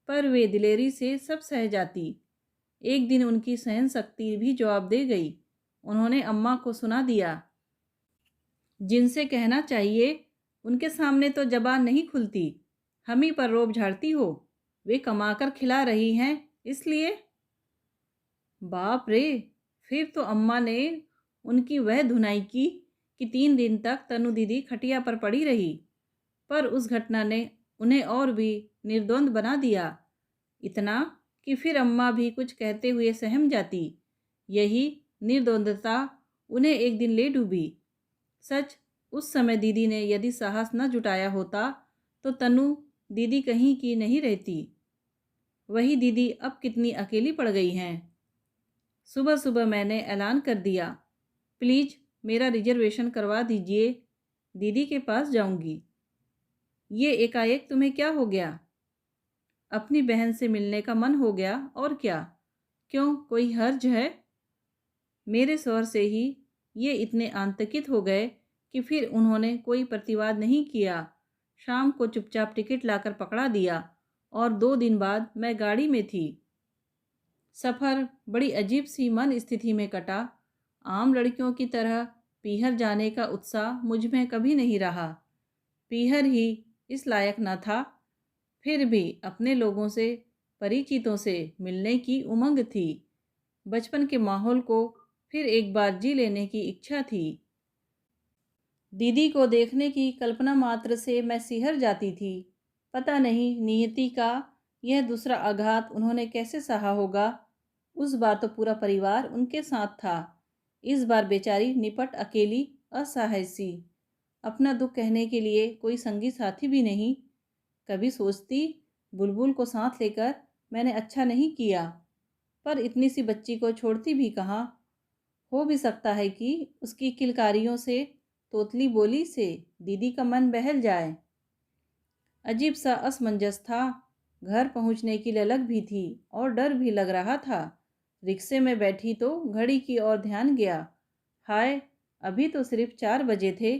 पर वे दिलेरी से सब सह जाती। एक दिन उनकी सहन शक्ति भी जवाब दे गई। उन्होंने अम्मा को सुना दिया, जिनसे कहना चाहिए उनके सामने तो जबान नहीं खुलती, हम ही पर रोब झाड़ती हो। वे कमाकर खिला रही हैं इसलिए। बाप रे! फिर तो अम्मा ने उनकी वह धुनाई की कि 3 दिन तक तनु दीदी खटिया पर पड़ी रही। पर उस घटना ने उन्हें और भी निर्द्वंद बना दिया, इतना कि फिर अम्मा भी कुछ कहते हुए सहम जाती। यही निर्द्वंदता उन्हें एक दिन ले डूबी। सच, उस समय दीदी ने यदि साहस न जुटाया होता तो तनु दीदी कहीं की नहीं रहती। वही दीदी अब कितनी अकेली पड़ गई हैं। सुबह सुबह मैंने ऐलान कर दिया, प्लीज़ मेरा रिजर्वेशन करवा दीजिए, दीदी के पास जाऊंगी। ये एकाएक तुम्हें क्या हो गया? अपनी बहन से मिलने का मन हो गया और क्या? क्यों, कोई हर्ज है? मेरे स्वर से ही ये इतने आतंकित हो गए कि फिर उन्होंने कोई प्रतिवाद नहीं किया। शाम को चुपचाप टिकट लाकर पकड़ा दिया और 2 दिन बाद मैं गाड़ी में थी। सफ़र बड़ी अजीब सी मन स्थिति में कटा। आम लड़कियों की तरह पीहर जाने का उत्साह मुझ में कभी नहीं रहा। पीहर ही इस लायक न था, फिर भी अपने लोगों से, परिचितों से मिलने की उमंग थी। बचपन के माहौल को फिर एक बार जी लेने की इच्छा थी। दीदी को देखने की कल्पना मात्र से मैं सिहर जाती थी। पता नहीं नियति का यह दूसरा आघात उन्होंने कैसे सहा होगा। उस बार तो पूरा परिवार उनके साथ था। इस बार बेचारी निपट अकेली, असहाय सी। अपना दुख कहने के लिए कोई संगी साथी भी नहीं। कभी सोचती, बुलबुल को साथ लेकर मैंने अच्छा नहीं किया, पर इतनी सी बच्ची को छोड़ती भी कहाँ। हो भी सकता है कि उसकी किलकारियों से, तोतली बोली से दीदी का मन बहल जाए। अजीब सा असमंजस था। घर पहुंचने की ललक भी थी और डर भी लग रहा था। रिक्शे में बैठी तो घड़ी की ओर ध्यान गया। हाय, अभी तो सिर्फ 4 बजे थे।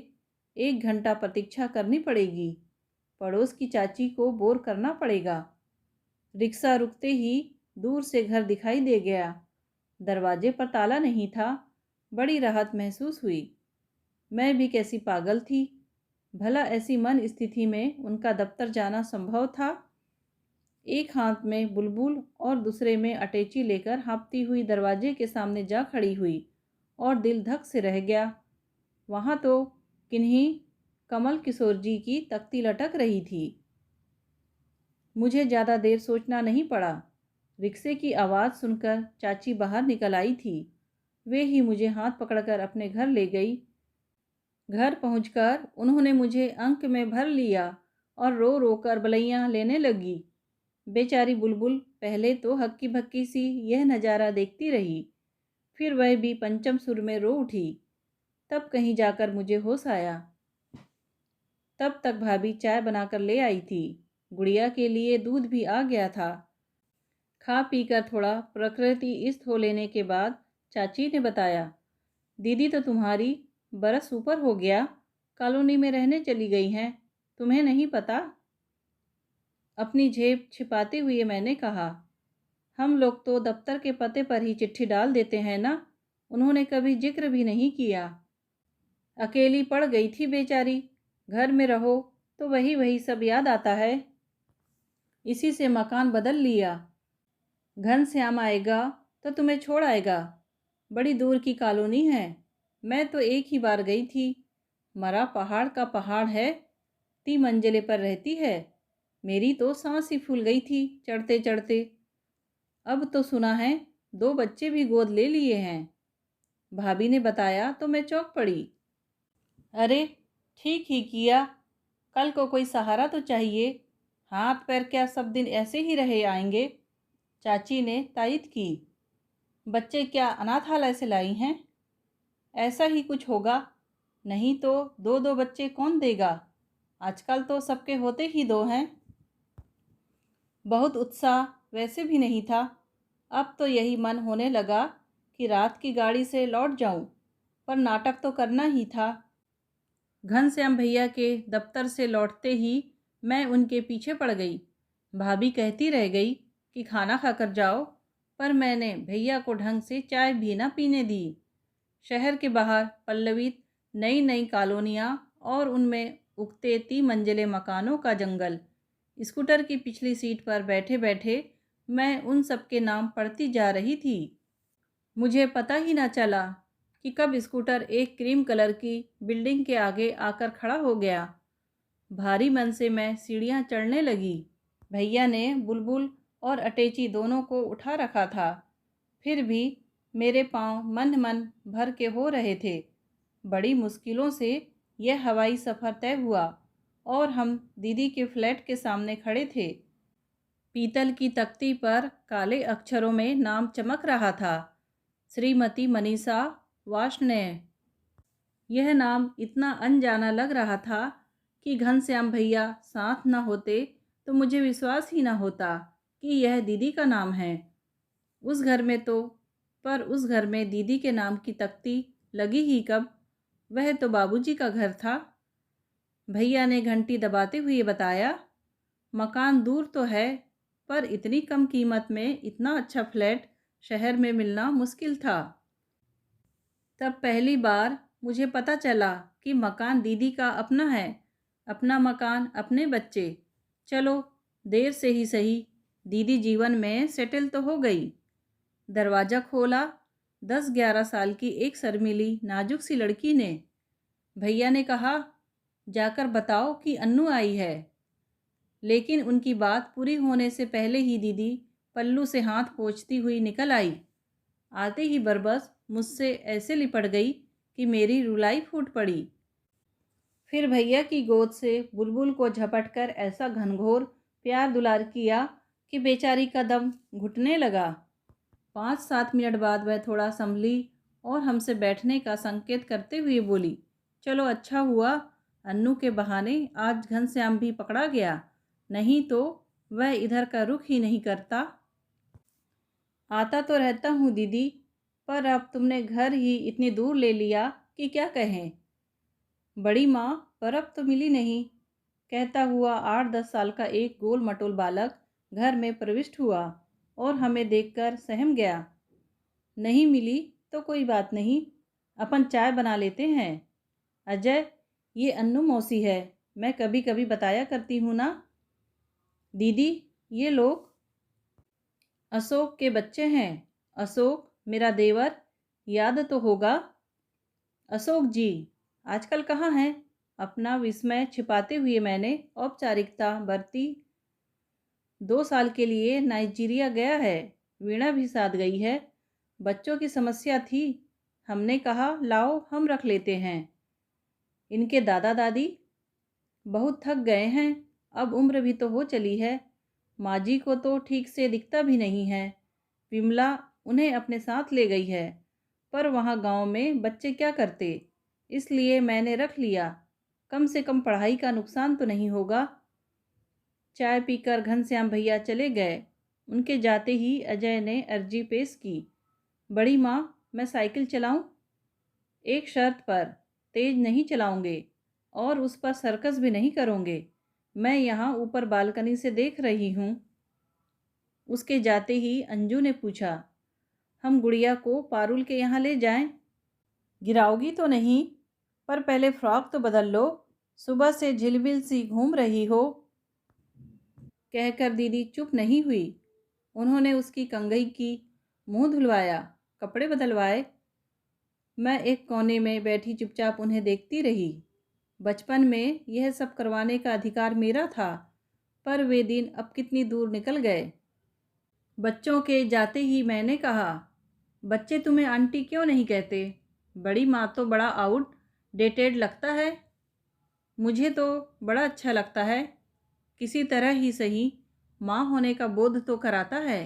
1 घंटा प्रतीक्षा करनी पड़ेगी। पड़ोस की चाची को बोर करना पड़ेगा। रिक्शा रुकते ही दूर से घर दिखाई दे गया। दरवाजे पर ताला नहीं था। बड़ी राहत महसूस हुई। मैं भी कैसी पागल थी। भला ऐसी मन स्थिति में उनका दफ्तर जाना संभव था? एक हाथ में बुलबुल और दूसरे में अटैची लेकर हाँफती हुई दरवाजे के सामने जा खड़ी हुई और दिल धक से रह गया। वहाँ तो किन्हीं कमल किशोर जी की तख्ती लटक रही थी। मुझे ज़्यादा देर सोचना नहीं पड़ा। रिक्शे की आवाज़ सुनकर चाची बाहर निकल आई थी। वे ही मुझे हाथ पकड़कर अपने घर ले गई। घर पहुंचकर उन्होंने मुझे अंक में भर लिया और रो रो कर बलैयाँ लेने लगी। बेचारी बुलबुल पहले तो हक्की भक्की सी यह नज़ारा देखती रही, फिर वह भी पंचम सुर में रो उठी। तब कहीं जाकर मुझे होश आया। तब तक भाभी चाय बनाकर ले आई थी। गुड़िया के लिए दूध भी आ गया था। खा पीकर थोड़ा प्रकृतिस्थ हो लेने के बाद चाची ने बताया, दीदी तो तुम्हारी बरस ऊपर हो गया, कॉलोनी में रहने चली गई हैं, तुम्हें नहीं पता? अपनी जेब छिपाते हुए मैंने कहा, हम लोग तो दफ्तर के पते पर ही चिट्ठी डाल देते हैं ना। उन्होंने कभी जिक्र भी नहीं किया। अकेली पड़ गई थी बेचारी। घर में रहो तो वही वही सब याद आता है। इसी से मकान बदल लिया। घनश्याम आएगा तो तुम्हें छोड़ आएगा। बड़ी दूर की कॉलोनी है। मैं तो एक ही बार गई थी। मरा पहाड़ का पहाड़ है। 3 मंजिले पर रहती है। मेरी तो सांस ही फूल गई थी चढ़ते चढ़ते। अब तो सुना है 2 बच्चे भी गोद ले लिए हैं। भाभी ने बताया तो मैं चौंक पड़ी। अरे, ठीक ही किया। कल को कोई सहारा तो चाहिए। हाथ पैर क्या सब दिन ऐसे ही रहे आएंगे? चाची ने तायद की। बच्चे क्या अनाथालय से लाई हैं? ऐसा ही कुछ होगा। नहीं तो 2-2 बच्चे कौन देगा? आजकल तो सबके होते ही 2 हैं। बहुत उत्साह वैसे भी नहीं था। अब तो यही मन होने लगा कि रात की गाड़ी से लौट जाऊं, पर नाटक तो करना ही था। घनश्याम भैया के दफ्तर से लौटते ही मैं उनके पीछे पड़ गई। भाभी कहती रह गई कि खाना खाकर जाओ, पर मैंने भैया को ढंग से चाय भी ना पीने दी। शहर के बाहर पल्लवित नई नई कॉलोनियाँ और उनमें उगते 3 मंजिले मकानों का जंगल। स्कूटर की पिछली सीट पर बैठे बैठे मैं उन सब के नाम पढ़ती जा रही थी। मुझे पता ही ना चला कि कब स्कूटर एक क्रीम कलर की बिल्डिंग के आगे आकर खड़ा हो गया। भारी मन से मैं सीढ़ियाँ चढ़ने लगी। भैया ने बुलबुल और अटैची दोनों को उठा रखा था, फिर भी मेरे पाँव मन मन भर के हो रहे थे। बड़ी मुश्किलों से यह हवाई सफ़र तय हुआ और हम दीदी के फ्लैट के सामने खड़े थे। पीतल की तख्ती पर काले अक्षरों में नाम चमक रहा था, श्रीमती मनीषा वार्ष्णेय। यह नाम इतना अनजाना लग रहा था कि घनश्याम भैया साथ न होते तो मुझे विश्वास ही न होता कि यह दीदी का नाम है। उस घर में तो पर उस घर में दीदी के नाम की तख्ती लगी ही कब? वह तो बाबूजी का घर था। भैया ने घंटी दबाते हुए बताया, मकान दूर तो है, पर इतनी कम कीमत में इतना अच्छा फ्लैट शहर में मिलना मुश्किल था। तब पहली बार मुझे पता चला कि मकान दीदी का अपना है, अपना मकान, अपने बच्चे। चलो, देर से ही सही, दीदी जीवन में सेटल तो हो गई। दरवाज़ा खोला। 10-11 साल की एक शर्मीली नाजुक सी लड़की ने। भैया ने कहा, जाकर बताओ कि अन्नू आई है। लेकिन उनकी बात पूरी होने से पहले ही दीदी पल्लू से हाथ पोंछती हुई निकल आई। आते ही बरबस मुझसे ऐसे लिपट गई कि मेरी रुलाई फूट पड़ी। फिर भैया की गोद से बुलबुल को झपटकर ऐसा घनघोर प्यार दुलार किया कि बेचारी का दम घुटने लगा। 5-7 मिनट बाद वह थोड़ा संभली और हमसे बैठने का संकेत करते हुए बोली, चलो अच्छा हुआ अन्नू के बहाने आज घनश्याम भी पकड़ा गया, नहीं तो वह इधर का रुख ही नहीं करता। आता तो रहता हूँ दीदी, पर अब तुमने घर ही इतनी दूर ले लिया कि क्या कहें। बड़ी माँ पर अब तो मिली नहीं, कहता हुआ 8-10 साल का एक गोल मटोल बालक घर में प्रविष्ट हुआ और हमें देखकर सहम गया। नहीं मिली तो कोई बात नहीं, अपन चाय बना लेते हैं। अजय, ये अन्नू मौसी है, मैं कभी कभी बताया करती हूँ ना। दीदी, ये लोग अशोक के बच्चे हैं। अशोक मेरा देवर, याद तो होगा। अशोक जी आजकल कहाँ हैं? अपना विस्मय छिपाते हुए मैंने औपचारिकता बरती। 2 साल के लिए नाइजीरिया गया है, वीणा भी साथ गई है। बच्चों की समस्या थी, हमने कहा लाओ हम रख लेते हैं। इनके दादा दादी बहुत थक गए हैं, अब उम्र भी तो हो चली है। माँ जी को तो ठीक से दिखता भी नहीं है। विमला उन्हें अपने साथ ले गई है, पर वहाँ गांव में बच्चे क्या करते, इसलिए मैंने रख लिया। कम से कम पढ़ाई का नुकसान तो नहीं होगा। चाय पीकर घनश्याम भैया चले गए। उनके जाते ही अजय ने अर्जी पेश की, बड़ी माँ मैं साइकिल चलाऊं? एक शर्त पर, तेज नहीं चलाऊंगे और उस पर सर्कस भी नहीं करोगे। मैं यहाँ ऊपर बालकनी से देख रही हूँ। उसके जाते ही अंजू ने पूछा, हम गुड़िया को पारुल के यहाँ ले जाएं? गिराओगी तो नहीं, पर पहले फ्रॉक तो बदल लो, सुबह से झिलमिल सी घूम रही हो। कहकर दीदी चुप नहीं हुई। उन्होंने उसकी कंघी की मुंह धुलवाया, कपड़े बदलवाए। मैं एक कोने में बैठी चुपचाप उन्हें देखती रही। बचपन में यह सब करवाने का अधिकार मेरा था, पर वे दिन अब कितनी दूर निकल गए। बच्चों के जाते ही मैंने कहा, बच्चे तुम्हें आंटी क्यों नहीं कहते? बड़ी माँ तो बड़ा आउट डेटेड लगता है। मुझे तो बड़ा अच्छा लगता है, किसी तरह ही सही माँ होने का बोध तो कराता है।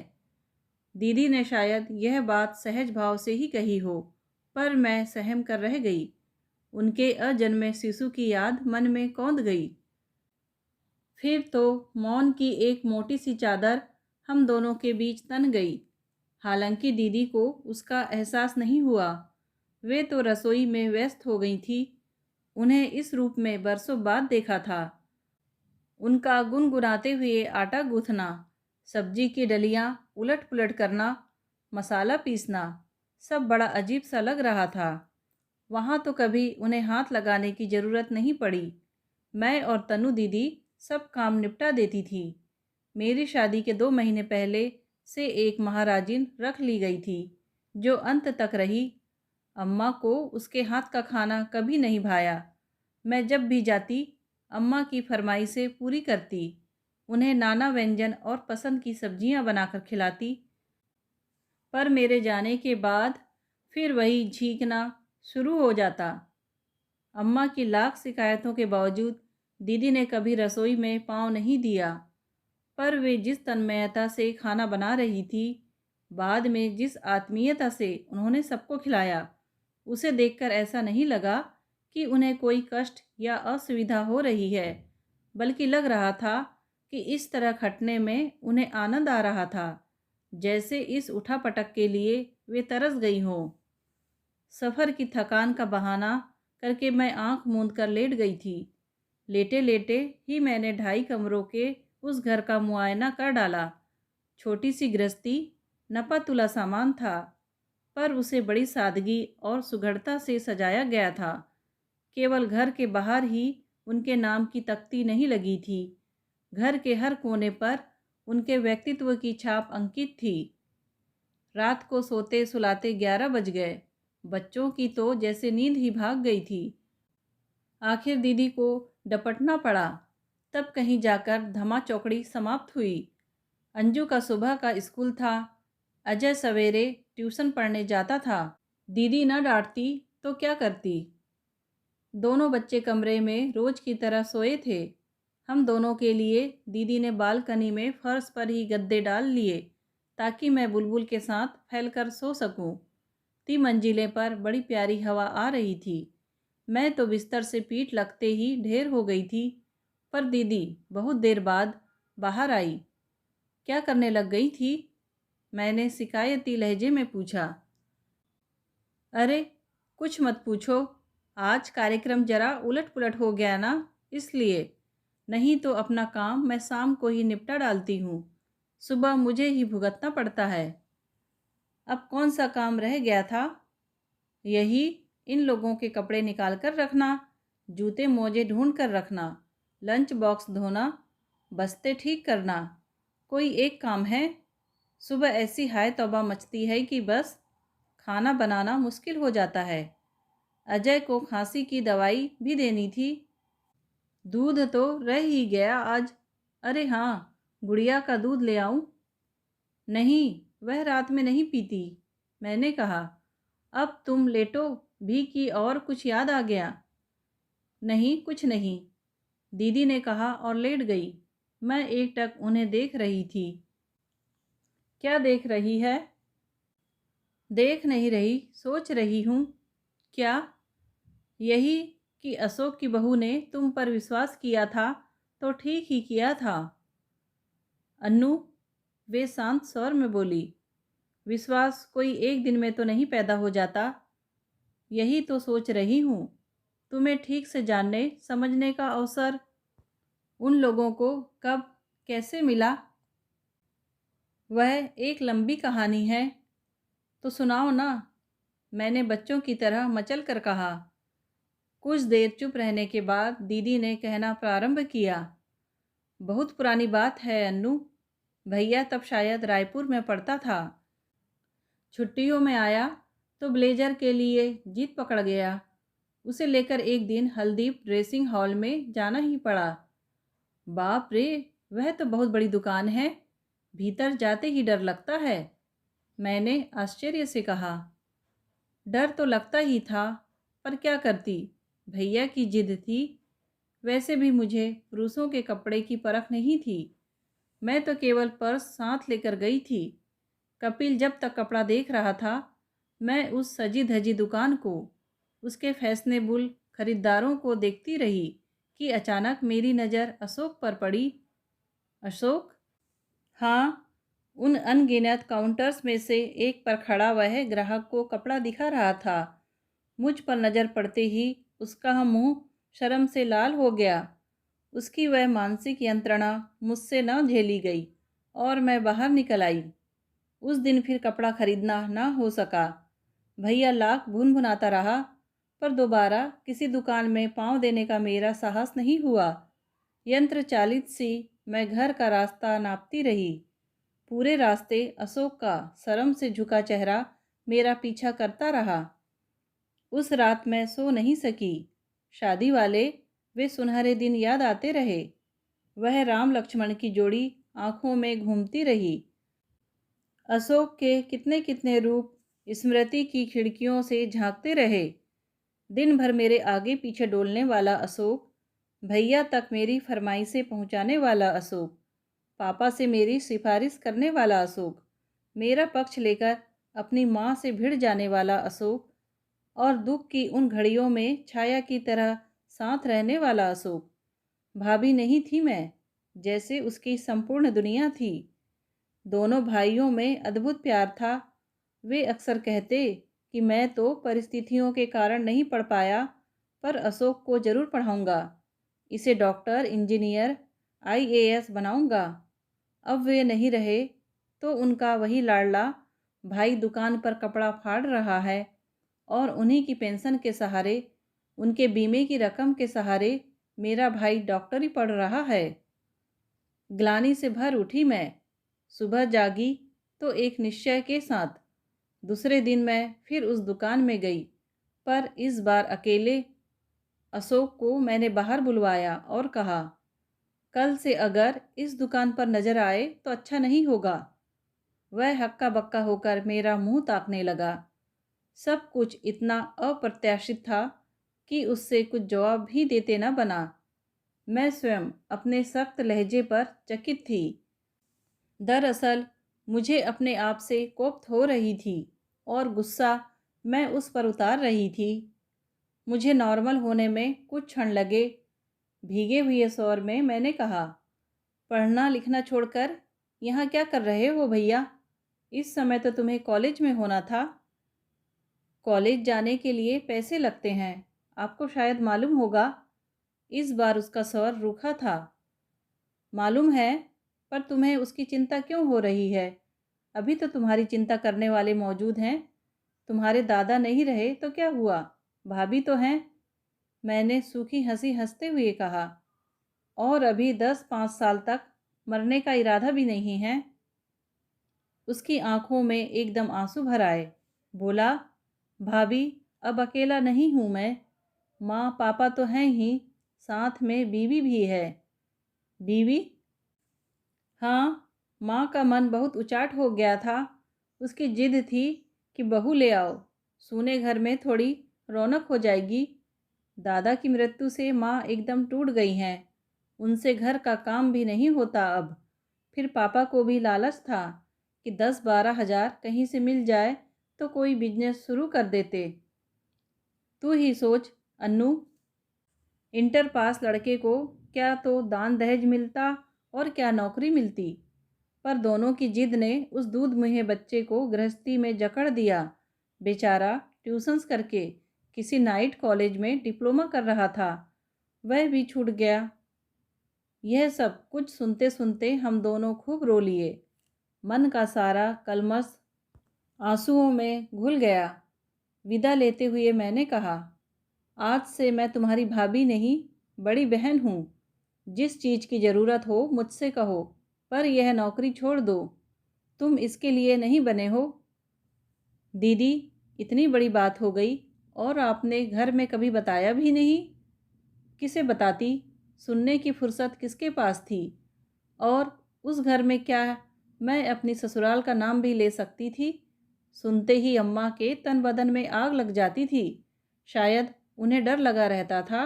दीदी ने शायद यह बात सहज भाव से ही कही हो, पर मैं सहम कर रह गई। उनके अजन्मे शिशु की याद मन में कौंध गई। फिर तो मौन की एक मोटी सी चादर हम दोनों के बीच तन गई। हालांकि दीदी को उसका एहसास नहीं हुआ, वे तो रसोई में व्यस्त हो गई थी। उन्हें इस रूप में बरसों बाद देखा था। उनका गुनगुनाते हुए आटा गूंथना, सब्जी की डलियां उलट पुलट करना, मसाला पीसना, सब बड़ा अजीब सा लग रहा था। वहाँ तो कभी उन्हें हाथ लगाने की ज़रूरत नहीं पड़ी। मैं और तनु दीदी सब काम निपटा देती थी। मेरी शादी के 2 महीने पहले से एक महाराजिन रख ली गई थी, जो अंत तक रही। अम्मा को उसके हाथ का खाना कभी नहीं भाया। मैं जब भी जाती, अम्मा की फरमाइशें पूरी करती, उन्हें नाना व्यंजन और पसंद की सब्जियां बनाकर खिलाती। पर मेरे जाने के बाद फिर वही झींकना शुरू हो जाता। अम्मा की लाख शिकायतों के बावजूद दीदी ने कभी रसोई में पाँव नहीं दिया। पर वे जिस तन्मयता से खाना बना रही थी, बाद में जिस आत्मीयता से उन्होंने सबको खिलाया, उसे देखकर ऐसा नहीं लगा कि उन्हें कोई कष्ट या असुविधा हो रही है, बल्कि लग रहा था कि इस तरह खटने में उन्हें आनंद आ रहा था, जैसे इस उठापटक के लिए वे तरस गई हों। सफ़र की थकान का बहाना करके मैं आंख मूंद कर लेट गई थी। लेटे लेटे ही मैंने 2.5 कमरों के उस घर का मुआयना कर डाला। छोटी सी गृहस्थी, नपा तुला सामान था, पर उसे बड़ी सादगी और सुघड़ता से सजाया गया था। केवल घर के बाहर ही उनके नाम की तख्ती नहीं लगी थी, घर के हर कोने पर उनके व्यक्तित्व की छाप अंकित थी। रात को सोते सुलाते 11 बज गए। बच्चों की तो जैसे नींद ही भाग गई थी। आखिर दीदी को डपटना पड़ा। तब कहीं जाकर धमा चौकड़ी समाप्त हुई। अंजू का सुबह का स्कूल था। अजय सवेरे ट्यूशन पढ़ने जाता था। दीदी न डांटती तो क्या करती। दोनों बच्चे कमरे में रोज की तरह सोए थे। हम दोनों के लिए दीदी ने बालकनी में फर्श पर ही गद्दे डाल लिए, ताकि मैं बुलबुल के साथ फैलकर सो सकूं। 3 मंजिले पर बड़ी प्यारी हवा आ रही थी। मैं तो बिस्तर से पीठ लगते ही ढेर हो गई थी। पर दीदी बहुत देर बाद बाहर आई। क्या करने लग गई थी? मैंने शिकायती लहजे में पूछा। अरे कुछ मत पूछो, आज कार्यक्रम जरा उलट पुलट हो गया ना, इसलिए। नहीं तो अपना काम मैं शाम को ही निपटा डालती हूँ, सुबह मुझे ही भुगतना पड़ता है। अब कौन सा काम रह गया था? यही, इन लोगों के कपड़े निकाल कर रखना, जूते मोजे ढूंढ कर रखना, लंच बॉक्स धोना, बस्ते ठीक करना। कोई एक काम है? सुबह ऐसी हाय तौबा मचती है कि बस खाना बनाना मुश्किल हो जाता है। अजय को खांसी की दवाई भी देनी थी। दूध तो रह ही गया आज। अरे हाँ, गुड़िया का दूध ले आऊं? नहीं, वह रात में नहीं पीती। मैंने कहा। अब तुम लेटो भी कि और कुछ याद आ गया? नहीं, कुछ नहीं, दीदी ने कहा और लेट गई। मैं एकटक उन्हें देख रही थी। क्या देख रही है? देख नहीं रही, सोच रही हूँ। क्या? यही कि अशोक की बहू ने तुम पर विश्वास किया था तो ठीक ही किया था। अन्नू, वे शांत स्वर में बोली। विश्वास कोई एक दिन में तो नहीं पैदा हो जाता। यही तो सोच रही हूँ। तुम्हें ठीक से जानने समझने का अवसर उन लोगों को कब कैसे मिला, वह एक लंबी कहानी है। तो सुनाओ ना, मैंने बच्चों की तरह मचल कर कहा। कुछ देर चुप रहने के बाद दीदी ने कहना प्रारंभ किया। बहुत पुरानी बात है अन्नू। भैया तब शायद रायपुर में पढ़ता था। छुट्टियों में आया तो ब्लेजर के लिए जिद पकड़ गया। उसे लेकर एक दिन हल्दीप ड्रेसिंग हॉल में जाना ही पड़ा। बाप रे, वह तो बहुत बड़ी दुकान है, भीतर जाते ही डर लगता है। मैंने आश्चर्य से कहा। डर तो लगता ही था, पर क्या करती, भैया की जिद थी। वैसे भी मुझे पुरुषों के कपड़े की परख नहीं थी। मैं तो केवल पर्स साथ लेकर गई थी। कपिल जब तक कपड़ा देख रहा था, मैं उस सजी धजी दुकान को, उसके फैशनेबल खरीदारों को देखती रही कि अचानक मेरी नज़र अशोक पर पड़ी। अशोक? हाँ, उन अनगिनत काउंटर्स में से एक पर खड़ा वह ग्राहक को कपड़ा दिखा रहा था। मुझ पर नज़र पड़ते ही उसका मुंह शर्म से लाल हो गया। उसकी वह मानसिक यंत्रणा मुझसे न झेली गई और मैं बाहर निकल आई। उस दिन फिर कपड़ा खरीदना न हो सका। भैया लाख भुनभुनाता रहा, पर दोबारा किसी दुकान में पाँव देने का मेरा साहस नहीं हुआ। यंत्र चालित सी मैं घर का रास्ता नापती रही। पूरे रास्ते अशोक का शर्म से झुका चेहरा मेरा पीछा करता रहा। उस रात मैं सो नहीं सकी। शादी वाले वे सुनहरे दिन याद आते रहे। वह राम लक्ष्मण की जोड़ी आंखों में घूमती रही। अशोक के कितने कितने रूप स्मृति की खिड़कियों से झांकते रहे। दिन भर मेरे आगे पीछे डोलने वाला अशोक, भैया तक मेरी फरमाइशें पहुंचाने वाला अशोक, पापा से मेरी सिफारिश करने वाला अशोक, मेरा पक्ष लेकर अपनी माँ से भिड़ जाने वाला अशोक और दुख की उन घड़ियों में छाया की तरह साथ रहने वाला अशोक। भाभी नहीं थी मैं, जैसे उसकी संपूर्ण दुनिया थी। दोनों भाइयों में अद्भुत प्यार था। वे अक्सर कहते कि मैं तो परिस्थितियों के कारण नहीं पढ़ पाया, पर अशोक को ज़रूर पढ़ाऊँगा। इसे डॉक्टर, इंजीनियर, आईएएस बनाऊँगा। अब वे नहीं रहे तो उनका वही लाडला भाई दुकान पर कपड़ा फाड़ रहा है और उन्हीं की पेंशन के सहारे, उनके बीमे की रकम के सहारे मेरा भाई डॉक्टरी पढ़ रहा है। ग्लानि से भर उठी मैं। सुबह जागी तो एक निश्चय के साथ। दूसरे दिन मैं फिर उस दुकान में गई, पर इस बार अकेले। अशोक को मैंने बाहर बुलवाया और कहा, कल से अगर इस दुकान पर नजर आए तो अच्छा नहीं होगा। वह हक्का बक्का होकर मेरा मुंह ताकने लगा। सब कुछ इतना अप्रत्याशित था कि उससे कुछ जवाब भी देते न बना। मैं स्वयं अपने सख्त लहजे पर चकित थी। दरअसल मुझे अपने आप से कोप्त हो रही थी और गुस्सा मैं उस पर उतार रही थी। मुझे नॉर्मल होने में कुछ क्षण लगे। भीगे हुए स्वर में मैंने कहा, पढ़ना लिखना छोड़कर यहाँ क्या कर रहे हो भैया? इस समय तो तुम्हें कॉलेज में होना था। कॉलेज जाने के लिए पैसे लगते हैं, आपको शायद मालूम होगा। इस बार उसका स्वर रूखा था। मालूम है, पर तुम्हें उसकी चिंता क्यों हो रही है? अभी तो तुम्हारी चिंता करने वाले मौजूद हैं। तुम्हारे दादा नहीं रहे तो क्या हुआ, भाभी तो हैं। मैंने सूखी हंसी हंसते हुए कहा, और अभी 10-5 साल तक मरने का इरादा भी नहीं है। उसकी आंखों में एकदम आंसू भर आए। बोला, भाभी अब अकेला नहीं हूँ मैं। माँ पापा तो हैं ही, साथ में बीवी भी है। बीवी? हाँ, माँ का मन बहुत उचाट हो गया था। उसकी जिद थी कि बहू ले आओ, सूने घर में थोड़ी रौनक हो जाएगी। दादा की मृत्यु से माँ एकदम टूट गई हैं। उनसे घर का काम भी नहीं होता अब। फिर पापा को भी लालच था कि 10-12 हज़ार कहीं से मिल जाए तो कोई बिजनेस शुरू कर देते। तू ही सोच अन्नू, इंटर पास लड़के को क्या तो दान दहेज मिलता और क्या नौकरी मिलती। पर दोनों की जिद ने उस दूध मुँहे बच्चे को गृहस्थी में जकड़ दिया। बेचारा ट्यूशन्स करके किसी नाइट कॉलेज में डिप्लोमा कर रहा था, वह भी छूट गया। यह सब कुछ सुनते सुनते हम दोनों खूब रो लिए। मन का सारा कलमश आंसुओं में घुल गया। विदा लेते हुए मैंने कहा, आज से मैं तुम्हारी भाभी नहीं, बड़ी बहन हूँ। जिस चीज़ की ज़रूरत हो मुझसे कहो, पर यह नौकरी छोड़ दो। तुम इसके लिए नहीं बने हो। दीदी, इतनी बड़ी बात हो गई और आपने घर में कभी बताया भी नहीं। किसे बताती, सुनने की फुर्सत किसके पास थी। और उस घर में क्या मैं अपनी ससुराल का नाम भी ले सकती थी? सुनते ही अम्मा के तन बदन में आग लग जाती थी। शायद उन्हें डर लगा रहता था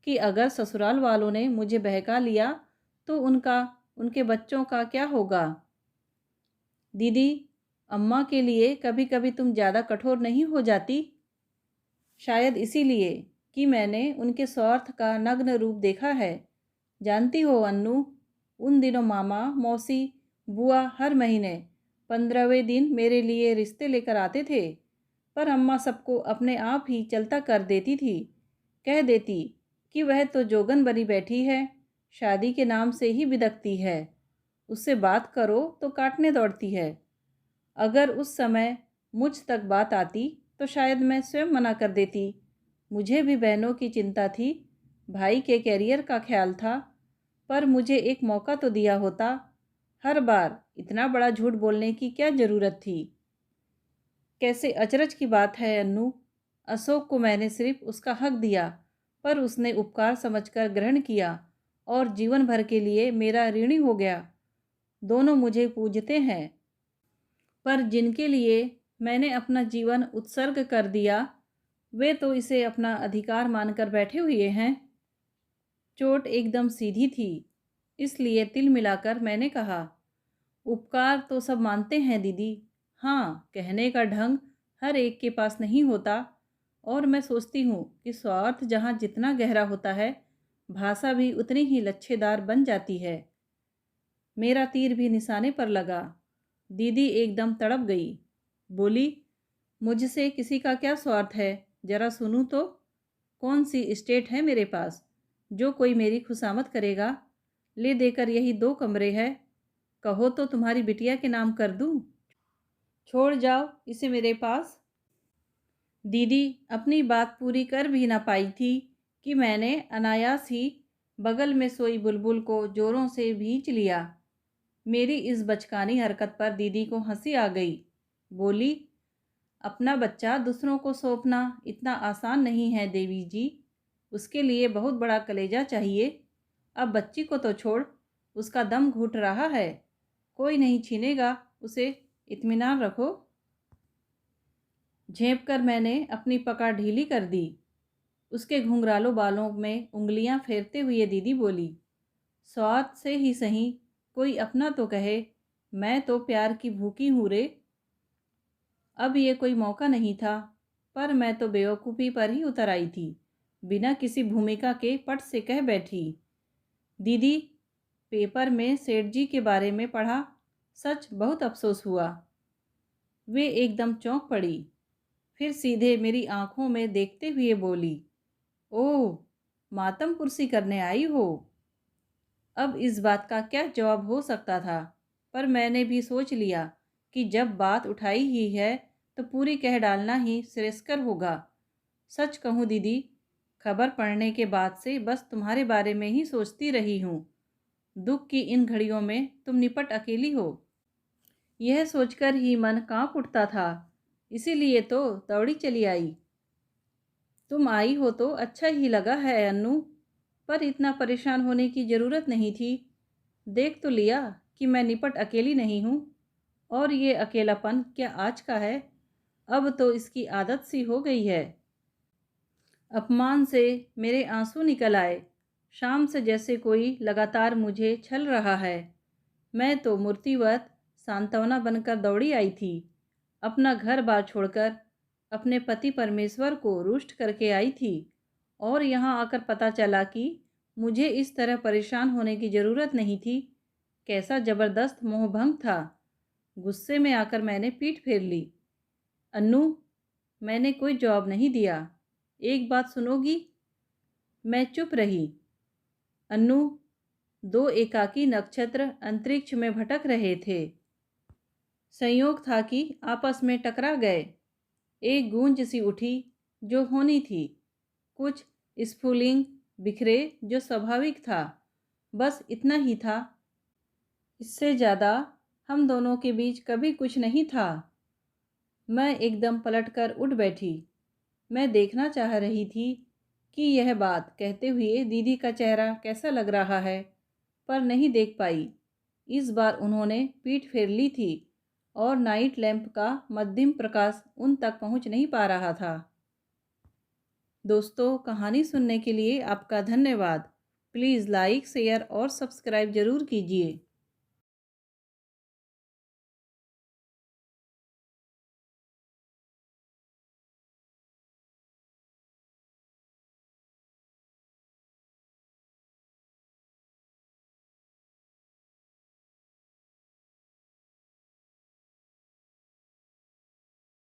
कि अगर ससुराल वालों ने मुझे बहका लिया तो उनके बच्चों का क्या होगा। दीदी, अम्मा के लिए कभी कभी तुम ज़्यादा कठोर नहीं हो जाती? शायद इसीलिए कि मैंने उनके स्वार्थ का नग्न रूप देखा है। जानती हो अन्नू, उन दिनों मामा, मौसी, बुआ हर महीने 15वें दिन मेरे लिए रिश्ते लेकर आते थे, पर अम्मा सबको अपने आप ही चलता कर देती थी, कह देती कि वह तो जोगन बनी बैठी है, शादी के नाम से ही बिदकती है, उससे बात करो तो काटने दौड़ती है। अगर उस समय मुझ तक बात आती तो शायद मैं स्वयं मना कर देती। मुझे भी बहनों की चिंता थी, भाई के कैरियर का ख्याल था, पर मुझे एक मौका तो दिया होता। हर बार इतना बड़ा झूठ बोलने की क्या ज़रूरत थी। कैसे अचरज की बात है अन्नू, अशोक को मैंने सिर्फ उसका हक दिया, पर उसने उपकार समझकर ग्रहण किया और जीवन भर के लिए मेरा ऋणी हो गया। दोनों मुझे पूजते हैं, पर जिनके लिए मैंने अपना जीवन उत्सर्ग कर दिया, वे तो इसे अपना अधिकार मानकर बैठे हुए हैं। चोट एकदम सीधी थी, इसलिए तिल मिलाकर मैंने कहा, उपकार तो सब मानते हैं दीदी। हाँ, कहने का ढंग हर एक के पास नहीं होता, और मैं सोचती हूँ कि स्वार्थ जहाँ जितना गहरा होता है, भाषा भी उतनी ही लच्छेदार बन जाती है। मेरा तीर भी निशाने पर लगा। दीदी एकदम तड़प गई। बोली, मुझसे किसी का क्या स्वार्थ है, जरा सुनूं तो। कौन सी स्टेट है मेरे पास जो कोई मेरी खुशामद करेगा। ले देकर यही 2 कमरे हैं, कहो तो तुम्हारी बिटिया के नाम कर दूं। छोड़ जाओ इसे मेरे पास। दीदी अपनी बात पूरी कर भी ना पाई थी कि मैंने अनायास ही बगल में सोई बुलबुल को जोरों से भींच लिया। मेरी इस बचकानी हरकत पर दीदी को हंसी आ गई। बोली, अपना बच्चा दूसरों को सौंपना इतना आसान नहीं है देवी जी, उसके लिए बहुत बड़ा कलेजा चाहिए। अब बच्ची को तो छोड़, उसका दम घुट रहा है, कोई नहीं छीनेगा उसे, इत्मीनान रखो। झेप कर मैंने अपनी पकड़ ढीली कर दी। उसके घुंघराले बालों में उंगलियां फेरते हुए दीदी बोली, स्वार्थ से ही सही कोई अपना तो कहे, मैं तो प्यार की भूखी हूँ रे। अब ये कोई मौका नहीं था, पर मैं तो बेवकूफ़ी पर ही उतर आई थी। बिना किसी भूमिका के पट से कह बैठी, दीदी पेपर में सेठ जी के बारे में पढ़ा, सच बहुत अफसोस हुआ। वे एकदम चौंक पड़ी, फिर सीधे मेरी आंखों में देखते हुए बोली, ओह, मातम कुर्सी करने आई हो। अब इस बात का क्या जवाब हो सकता था, पर मैंने भी सोच लिया कि जब बात उठाई ही है तो पूरी कह डालना ही श्रेयस्कर होगा। सच कहूँ दीदी, खबर पढ़ने के बाद से बस तुम्हारे बारे में ही सोचती रही हूँ। दुख की इन घड़ियों में तुम निपट अकेली हो, यह सोचकर ही मन कांप उठता था, इसीलिए तो दौड़ी चली आई। तुम आई हो तो अच्छा ही लगा है अन्नू, पर इतना परेशान होने की ज़रूरत नहीं थी। देख तो लिया कि मैं निपट अकेली नहीं हूँ, और ये अकेलापन क्या आज का है, अब तो इसकी आदत सी हो गई है। अपमान से मेरे आंसू निकल आए। शाम से जैसे कोई लगातार मुझे छल रहा है। मैं तो मूर्तिवत सांत्वना बनकर दौड़ी आई थी, अपना घर बार छोड़कर, अपने पति परमेश्वर को रुष्ट करके आई थी, और यहाँ आकर पता चला कि मुझे इस तरह परेशान होने की ज़रूरत नहीं थी। कैसा ज़बरदस्त मोहभंग था। गुस्से में आकर मैंने पीठ फेर ली। अन्नू, मैंने कोई जवाब नहीं दिया। एक बात सुनोगी। मैं चुप रही। अन्नू, 2 एकाकी नक्षत्र अंतरिक्ष में भटक रहे थे। संयोग था कि आपस में टकरा गए। एक गूंज सी उठी जो होनी थी, कुछ स्फुलिंग बिखरे जो स्वाभाविक था, बस इतना ही था। इससे ज़्यादा हम दोनों के बीच कभी कुछ नहीं था। मैं एकदम पलटकर उठ बैठी। मैं देखना चाह रही थी कि यह बात कहते हुए दीदी का चेहरा कैसा लग रहा है, पर नहीं देख पाई। इस बार उन्होंने पीठ फेर ली थी, और नाइट लैंप का मध्यम प्रकाश उन तक पहुंच नहीं पा रहा था। दोस्तों, कहानी सुनने के लिए आपका धन्यवाद। प्लीज़ लाइक, शेयर और सब्सक्राइब ज़रूर कीजिए।